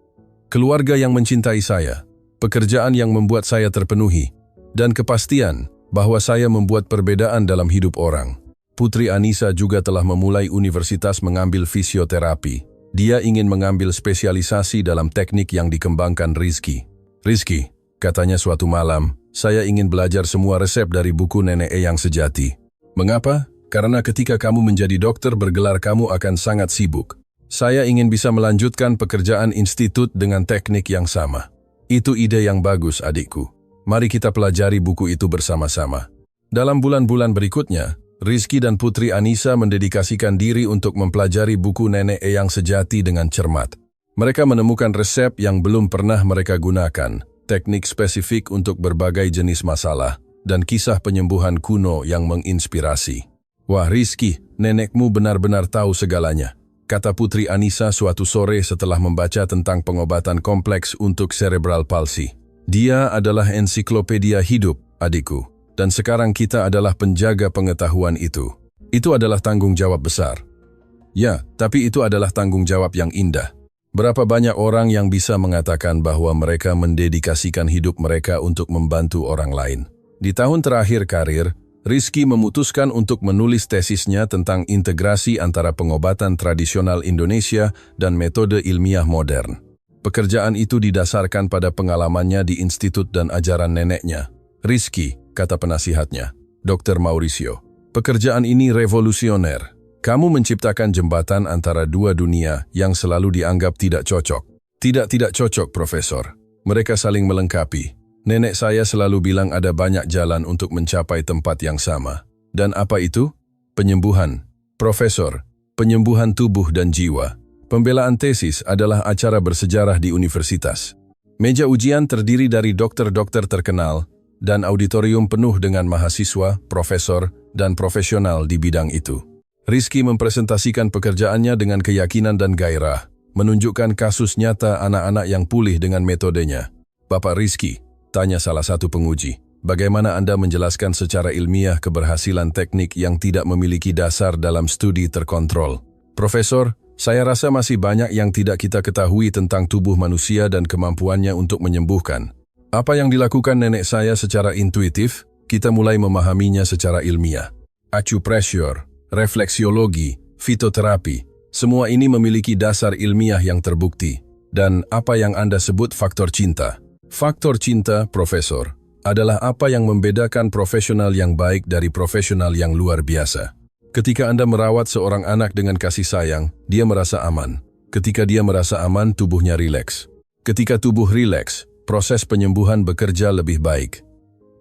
A: Keluarga yang mencintai saya, pekerjaan yang membuat saya terpenuhi, dan kepastian bahwa saya membuat perbedaan dalam hidup orang. Putri Anissa juga telah memulai universitas mengambil fisioterapi. Dia ingin mengambil spesialisasi dalam teknik yang dikembangkan Rizky. Rizky, katanya suatu malam, saya ingin belajar semua resep dari buku Nenek Eyang Sejati. Mengapa? Karena ketika kamu menjadi dokter bergelar kamu akan sangat sibuk. Saya ingin bisa melanjutkan pekerjaan institut dengan teknik yang sama. Itu ide yang bagus, adikku. Mari kita pelajari buku itu bersama-sama. Dalam bulan-bulan berikutnya, Rizky dan Putri Anissa mendedikasikan diri untuk mempelajari buku Nenek Eyang Sejati dengan cermat. Mereka menemukan resep yang belum pernah mereka gunakan, teknik spesifik untuk berbagai jenis masalah, dan kisah penyembuhan kuno yang menginspirasi. Wah Rizky, nenekmu benar-benar tahu segalanya, kata Putri Anissa suatu sore setelah membaca tentang pengobatan kompleks untuk cerebral palsy. Dia adalah ensiklopedia hidup, adikku, dan sekarang kita adalah penjaga pengetahuan itu. Itu adalah tanggung jawab besar. Ya, tapi itu adalah tanggung jawab yang indah. Berapa banyak orang yang bisa mengatakan bahwa mereka mendedikasikan hidup mereka untuk membantu orang lain. Di tahun terakhir karir, Rizky memutuskan untuk menulis tesisnya tentang integrasi antara pengobatan tradisional Indonesia dan metode ilmiah modern. Pekerjaan itu didasarkan pada pengalamannya di institut dan ajaran neneknya. Rizky, kata penasihatnya, Dr. Mauricio, pekerjaan ini revolusioner. Kamu menciptakan jembatan antara dua dunia yang selalu dianggap tidak cocok. Tidak cocok, Profesor. Mereka saling melengkapi. Nenek saya selalu bilang ada banyak jalan untuk mencapai tempat yang sama. Dan apa itu? Penyembuhan. Profesor, penyembuhan tubuh dan jiwa. Pembelaan tesis adalah acara bersejarah di universitas. Meja ujian terdiri dari dokter-dokter terkenal dan auditorium penuh dengan mahasiswa, profesor, dan profesional di bidang itu. Rizky mempresentasikan pekerjaannya dengan keyakinan dan gairah, menunjukkan kasus nyata anak-anak yang pulih dengan metodenya. Bapak Rizky, tanya salah satu penguji, bagaimana Anda menjelaskan secara ilmiah keberhasilan teknik yang tidak memiliki dasar dalam studi terkontrol? Profesor, saya rasa masih banyak yang tidak kita ketahui tentang tubuh manusia dan kemampuannya untuk menyembuhkan. Apa yang dilakukan nenek saya secara intuitif, kita mulai memahaminya secara ilmiah. Acupressure, refleksiologi, fitoterapi, semua ini memiliki dasar ilmiah yang terbukti. Dan apa yang Anda sebut faktor cinta? Faktor cinta, Profesor, adalah apa yang membedakan profesional yang baik dari profesional yang luar biasa. Ketika Anda merawat seorang anak dengan kasih sayang, dia merasa aman. Ketika dia merasa aman, tubuhnya rileks. Ketika tubuh rileks, proses penyembuhan bekerja lebih baik.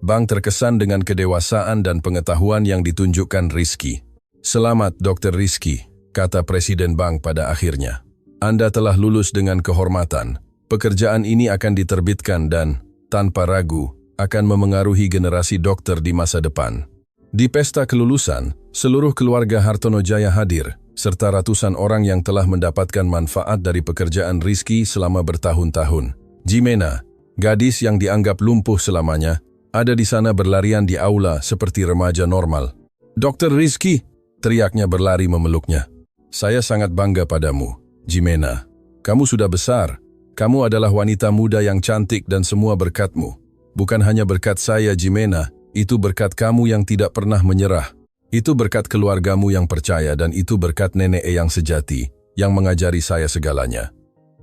A: Bank terkesan dengan kedewasaan dan pengetahuan yang ditunjukkan Rizky. Selamat, Dr. Rizky, kata Presiden Bank pada akhirnya. Anda telah lulus dengan kehormatan. Pekerjaan ini akan diterbitkan dan, tanpa ragu, akan memengaruhi generasi dokter di masa depan. Di pesta kelulusan, seluruh keluarga Hartono Jaya hadir, serta ratusan orang yang telah mendapatkan manfaat dari pekerjaan Rizky selama bertahun-tahun. Jimena, gadis yang dianggap lumpuh selamanya, ada di sana berlarian di aula seperti remaja normal. Dr. Rizky, teriaknya berlari memeluknya. Saya sangat bangga padamu, Jimena. Kamu sudah besar. Kamu adalah wanita muda yang cantik dan semua berkatmu. Bukan hanya berkat saya, Jimena, itu berkat kamu yang tidak pernah menyerah. Itu berkat keluargamu yang percaya dan itu berkat Nenek Eyang Sejati yang mengajari saya segalanya.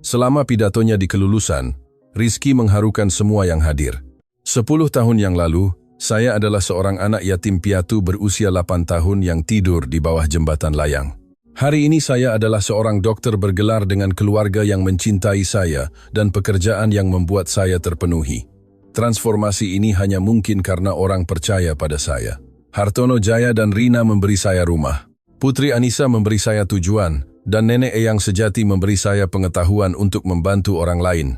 A: Selama pidatonya di kelulusan, Rizky mengharukan semua yang hadir. 10 tahun yang lalu, saya adalah seorang anak yatim piatu berusia 8 tahun yang tidur di bawah jembatan layang. Hari ini saya adalah seorang dokter bergelar dengan keluarga yang mencintai saya dan pekerjaan yang membuat saya terpenuhi. Transformasi ini hanya mungkin karena orang percaya pada saya. Hartono Jaya dan Rina memberi saya rumah. Putri Anissa memberi saya tujuan, dan Nenek Eyang Sejati memberi saya pengetahuan untuk membantu orang lain.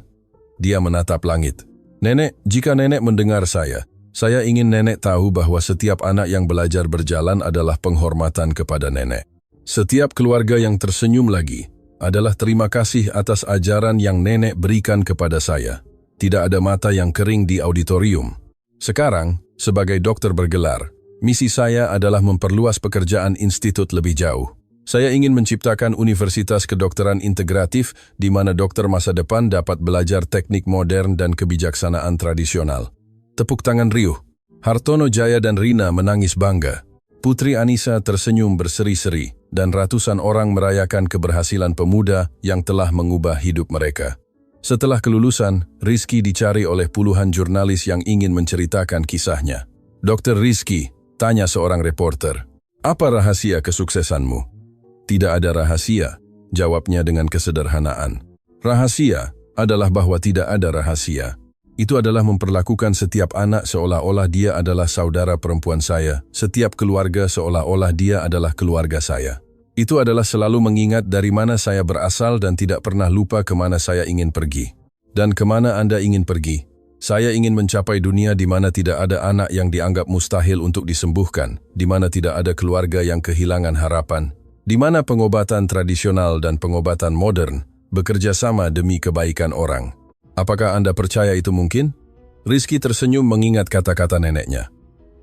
A: Dia menatap langit. Nenek, jika nenek mendengar saya ingin nenek tahu bahwa setiap anak yang belajar berjalan adalah penghormatan kepada nenek. Setiap keluarga yang tersenyum lagi adalah terima kasih atas ajaran yang nenek berikan kepada saya. Tidak ada mata yang kering di auditorium. Sekarang, sebagai dokter bergelar, misi saya adalah memperluas pekerjaan institut lebih jauh. Saya ingin menciptakan universitas kedokteran integratif di mana dokter masa depan dapat belajar teknik modern dan kebijaksanaan tradisional. Tepuk tangan riuh. Hartono Jaya dan Rina menangis bangga. Putri Anissa tersenyum berseri-seri dan ratusan orang merayakan keberhasilan pemuda yang telah mengubah hidup mereka. Setelah kelulusan, Rizky dicari oleh puluhan jurnalis yang ingin menceritakan kisahnya. Dr. Rizky, tanya seorang reporter, apa rahasia kesuksesanmu? Tidak ada rahasia, jawabnya dengan kesederhanaan. Rahasia adalah bahwa tidak ada rahasia. Itu adalah memperlakukan setiap anak seolah-olah dia adalah saudara perempuan saya, setiap keluarga seolah-olah dia adalah keluarga saya. Itu adalah selalu mengingat dari mana saya berasal dan tidak pernah lupa kemana saya ingin pergi. Dan kemana Anda ingin pergi? Saya ingin mencapai dunia di mana tidak ada anak yang dianggap mustahil untuk disembuhkan, di mana tidak ada keluarga yang kehilangan harapan, di mana pengobatan tradisional dan pengobatan modern bekerja sama demi kebaikan orang. Apakah Anda percaya itu mungkin? Rizky tersenyum mengingat kata-kata neneknya.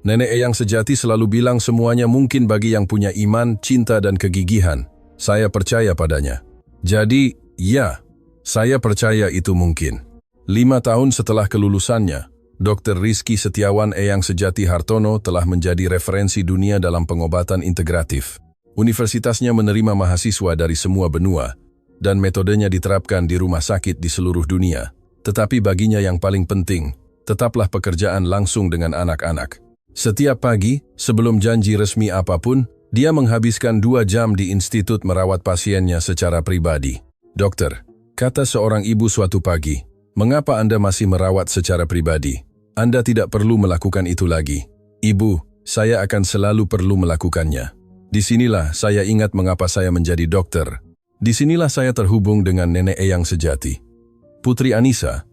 A: Nenek Eyang sejati selalu bilang semuanya mungkin bagi yang punya iman, cinta dan kegigihan. Saya percaya padanya. Jadi, ya, saya percaya itu mungkin. 5 tahun setelah kelulusannya, Dr. Rizky Setiawan Eyang Sejati Hartono telah menjadi referensi dunia dalam pengobatan integratif. Universitasnya menerima mahasiswa dari semua benua, dan metodenya diterapkan di rumah sakit di seluruh dunia. Tetapi baginya yang paling penting, tetaplah pekerjaan langsung dengan anak-anak. Setiap pagi, sebelum janji resmi apapun, dia menghabiskan 2 jam di institut merawat pasiennya secara pribadi. Dokter, kata seorang ibu suatu pagi, mengapa Anda masih merawat secara pribadi? Anda tidak perlu melakukan itu lagi. Ibu, saya akan selalu perlu melakukannya. Disinilah saya ingat mengapa saya menjadi dokter. Disinilah saya terhubung dengan nenek Eyang sejati. Putri Anissa,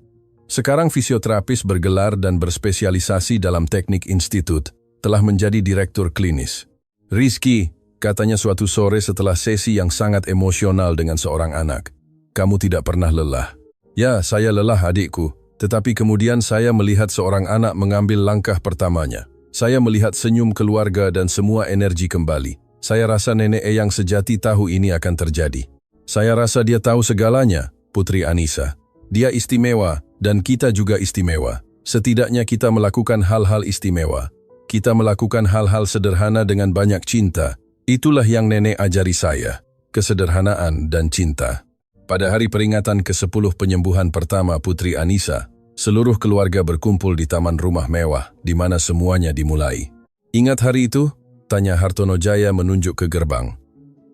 A: sekarang fisioterapis bergelar dan berspesialisasi dalam teknik institut, telah menjadi direktur klinis. Rizky, katanya suatu sore setelah sesi yang sangat emosional dengan seorang anak, kamu tidak pernah lelah. Ya, saya lelah adikku, tetapi kemudian saya melihat seorang anak mengambil langkah pertamanya. Saya melihat senyum keluarga dan semua energi kembali. Saya rasa nenek Eyang sejati tahu ini akan terjadi. Saya rasa dia tahu segalanya, Putri Anissa. Dia istimewa, dan kita juga istimewa. Setidaknya kita melakukan hal-hal istimewa. Kita melakukan hal-hal sederhana dengan banyak cinta. Itulah yang nenek ajari saya, kesederhanaan dan cinta. Pada hari peringatan ke-10 penyembuhan pertama Putri Anissa, seluruh keluarga berkumpul di taman rumah mewah, di mana semuanya dimulai. Ingat hari itu? Tanya Hartono Jaya menunjuk ke gerbang.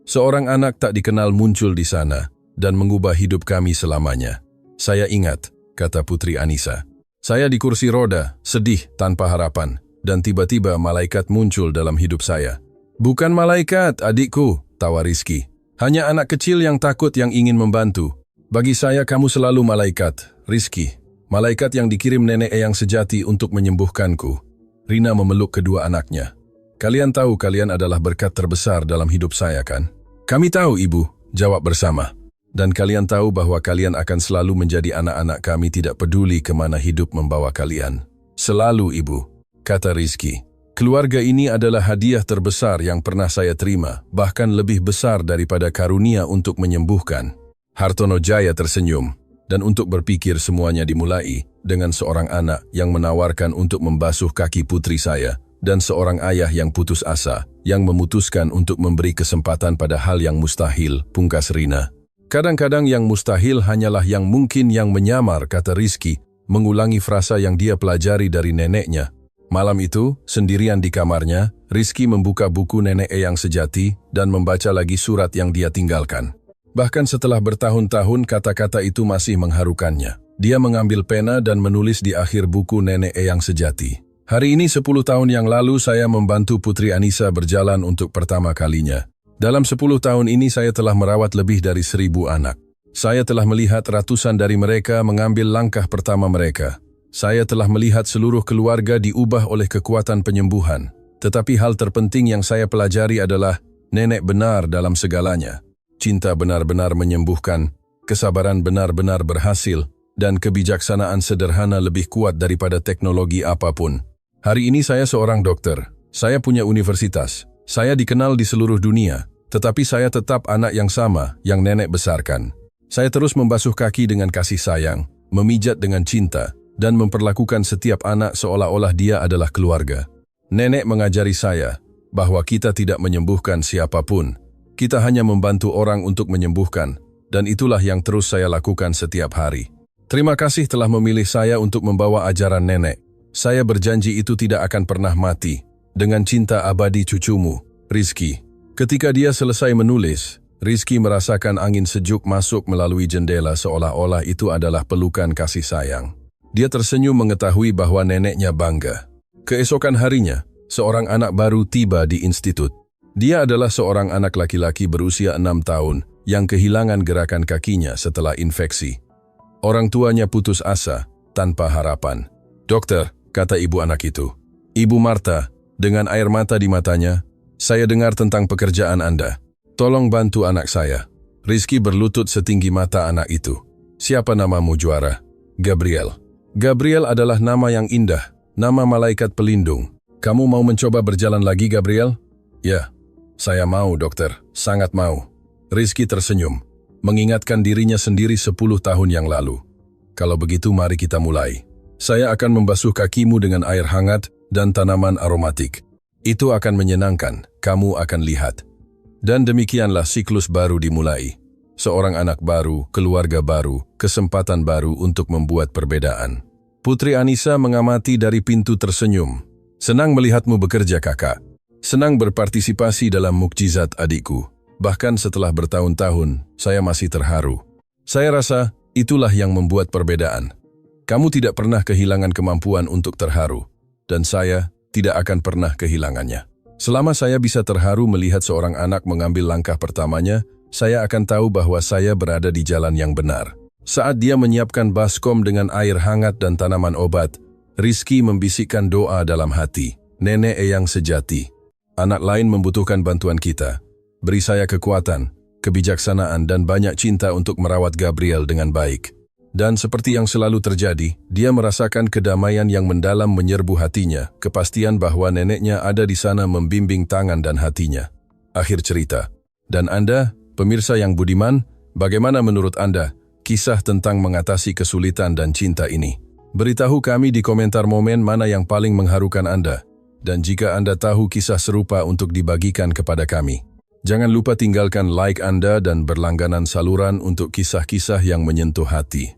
A: Seorang anak tak dikenal muncul di sana, dan mengubah hidup kami selamanya. Saya ingat, kata Putri Anissa. Saya di kursi roda, sedih tanpa harapan, dan tiba-tiba malaikat muncul dalam hidup saya. Bukan malaikat, adikku, tawa Rizky. Hanya anak kecil yang takut yang ingin membantu. Bagi saya kamu selalu malaikat, Rizky. Malaikat yang dikirim nenek Eyang sejati untuk menyembuhkanku. Rina memeluk kedua anaknya. Kalian tahu kalian adalah berkat terbesar dalam hidup saya kan? Kami tahu ibu, jawab bersama. Dan kalian tahu bahwa kalian akan selalu menjadi anak-anak kami tidak peduli kemana hidup membawa kalian. Selalu ibu, kata Rizky. Keluarga ini adalah hadiah terbesar yang pernah saya terima, bahkan lebih besar daripada karunia untuk menyembuhkan. Hartono Jaya tersenyum, dan untuk berpikir semuanya dimulai dengan seorang anak yang menawarkan untuk membasuh kaki putri saya, dan seorang ayah yang putus asa, yang memutuskan untuk memberi kesempatan pada hal yang mustahil, pungkas Rina. Kadang-kadang yang mustahil hanyalah yang mungkin yang menyamar, kata Rizky, mengulangi frasa yang dia pelajari dari neneknya. Malam itu, sendirian di kamarnya, Rizky membuka buku nenek Eyang sejati dan membaca lagi surat yang dia tinggalkan. Bahkan setelah bertahun-tahun kata-kata itu masih mengharukannya. Dia mengambil pena dan menulis di akhir buku nenek Eyang sejati. Hari ini 10 tahun yang lalu saya membantu Putri Anissa berjalan untuk pertama kalinya. Dalam 10 tahun ini saya telah merawat lebih dari 1000 anak. Saya telah melihat ratusan dari mereka mengambil langkah pertama mereka. Saya telah melihat seluruh keluarga diubah oleh kekuatan penyembuhan. Tetapi hal terpenting yang saya pelajari adalah nenek benar dalam segalanya. cinta benar-benar menyembuhkan, kesabaran benar-benar berhasil, dan kebijaksanaan sederhana lebih kuat daripada teknologi apapun. Hari ini saya seorang dokter, saya punya universitas, saya dikenal di seluruh dunia, tetapi saya tetap anak yang sama yang nenek besarkan. Saya terus membasuh kaki dengan kasih sayang, memijat dengan cinta, dan memperlakukan setiap anak seolah-olah dia adalah keluarga. Nenek mengajari saya bahwa kita tidak menyembuhkan siapapun, kita hanya membantu orang untuk menyembuhkan, dan itulah yang terus saya lakukan setiap hari. Terima kasih telah memilih saya untuk membawa ajaran nenek. Saya berjanji itu tidak akan pernah mati. Dengan cinta abadi cucumu, Rizky. Ketika dia selesai menulis, Rizky merasakan angin sejuk masuk melalui jendela seolah-olah itu adalah pelukan kasih sayang. Dia tersenyum mengetahui bahwa neneknya bangga. Keesokan harinya, seorang anak baru tiba di institut. Dia adalah seorang anak laki-laki berusia 6 tahun yang kehilangan gerakan kakinya setelah infeksi. Orang tuanya putus asa, tanpa harapan. "Dokter," kata ibu anak itu. "Ibu Marta," dengan air mata di matanya, "saya dengar tentang pekerjaan Anda. Tolong bantu anak saya." Rizky berlutut setinggi mata anak itu. "Siapa namamu, juara?" "Gabriel." Gabriel adalah nama yang indah, nama malaikat pelindung. "Kamu mau mencoba berjalan lagi, Gabriel?" "Ya, saya mau, dokter. Sangat mau." Rizky tersenyum, mengingatkan dirinya sendiri 10 tahun yang lalu. "Kalau begitu mari kita mulai. Saya akan membasuh kakimu dengan air hangat dan tanaman aromatik. Itu akan menyenangkan, kamu akan lihat." Dan demikianlah siklus baru dimulai. Seorang anak baru, keluarga baru, kesempatan baru untuk membuat perbedaan. Putri Anissa mengamati dari pintu tersenyum. "Senang melihatmu bekerja, kakak. Senang berpartisipasi dalam mukjizat adikku. Bahkan setelah bertahun-tahun, saya masih terharu. Saya rasa itulah yang membuat perbedaan. Kamu tidak pernah kehilangan kemampuan untuk terharu, dan saya tidak akan pernah kehilangannya. Selama saya bisa terharu melihat seorang anak mengambil langkah pertamanya, saya akan tahu bahwa saya berada di jalan yang benar." Saat dia menyiapkan baskom dengan air hangat dan tanaman obat, Rizky membisikkan doa dalam hati. "Nenek Eyang sejati, anak lain membutuhkan bantuan kita. Beri saya kekuatan, kebijaksanaan, dan banyak cinta untuk merawat Gabriel dengan baik." Dan seperti yang selalu terjadi, dia merasakan kedamaian yang mendalam menyerbu hatinya, kepastian bahwa neneknya ada di sana membimbing tangan dan hatinya. Akhir cerita. Dan Anda, pemirsa yang budiman, bagaimana menurut Anda kisah tentang mengatasi kesulitan dan cinta ini? Beritahu kami di komentar momen mana yang paling mengharukan Anda. Dan jika Anda tahu kisah serupa untuk dibagikan kepada kami, jangan lupa tinggalkan like Anda dan berlangganan saluran untuk kisah-kisah yang menyentuh hati.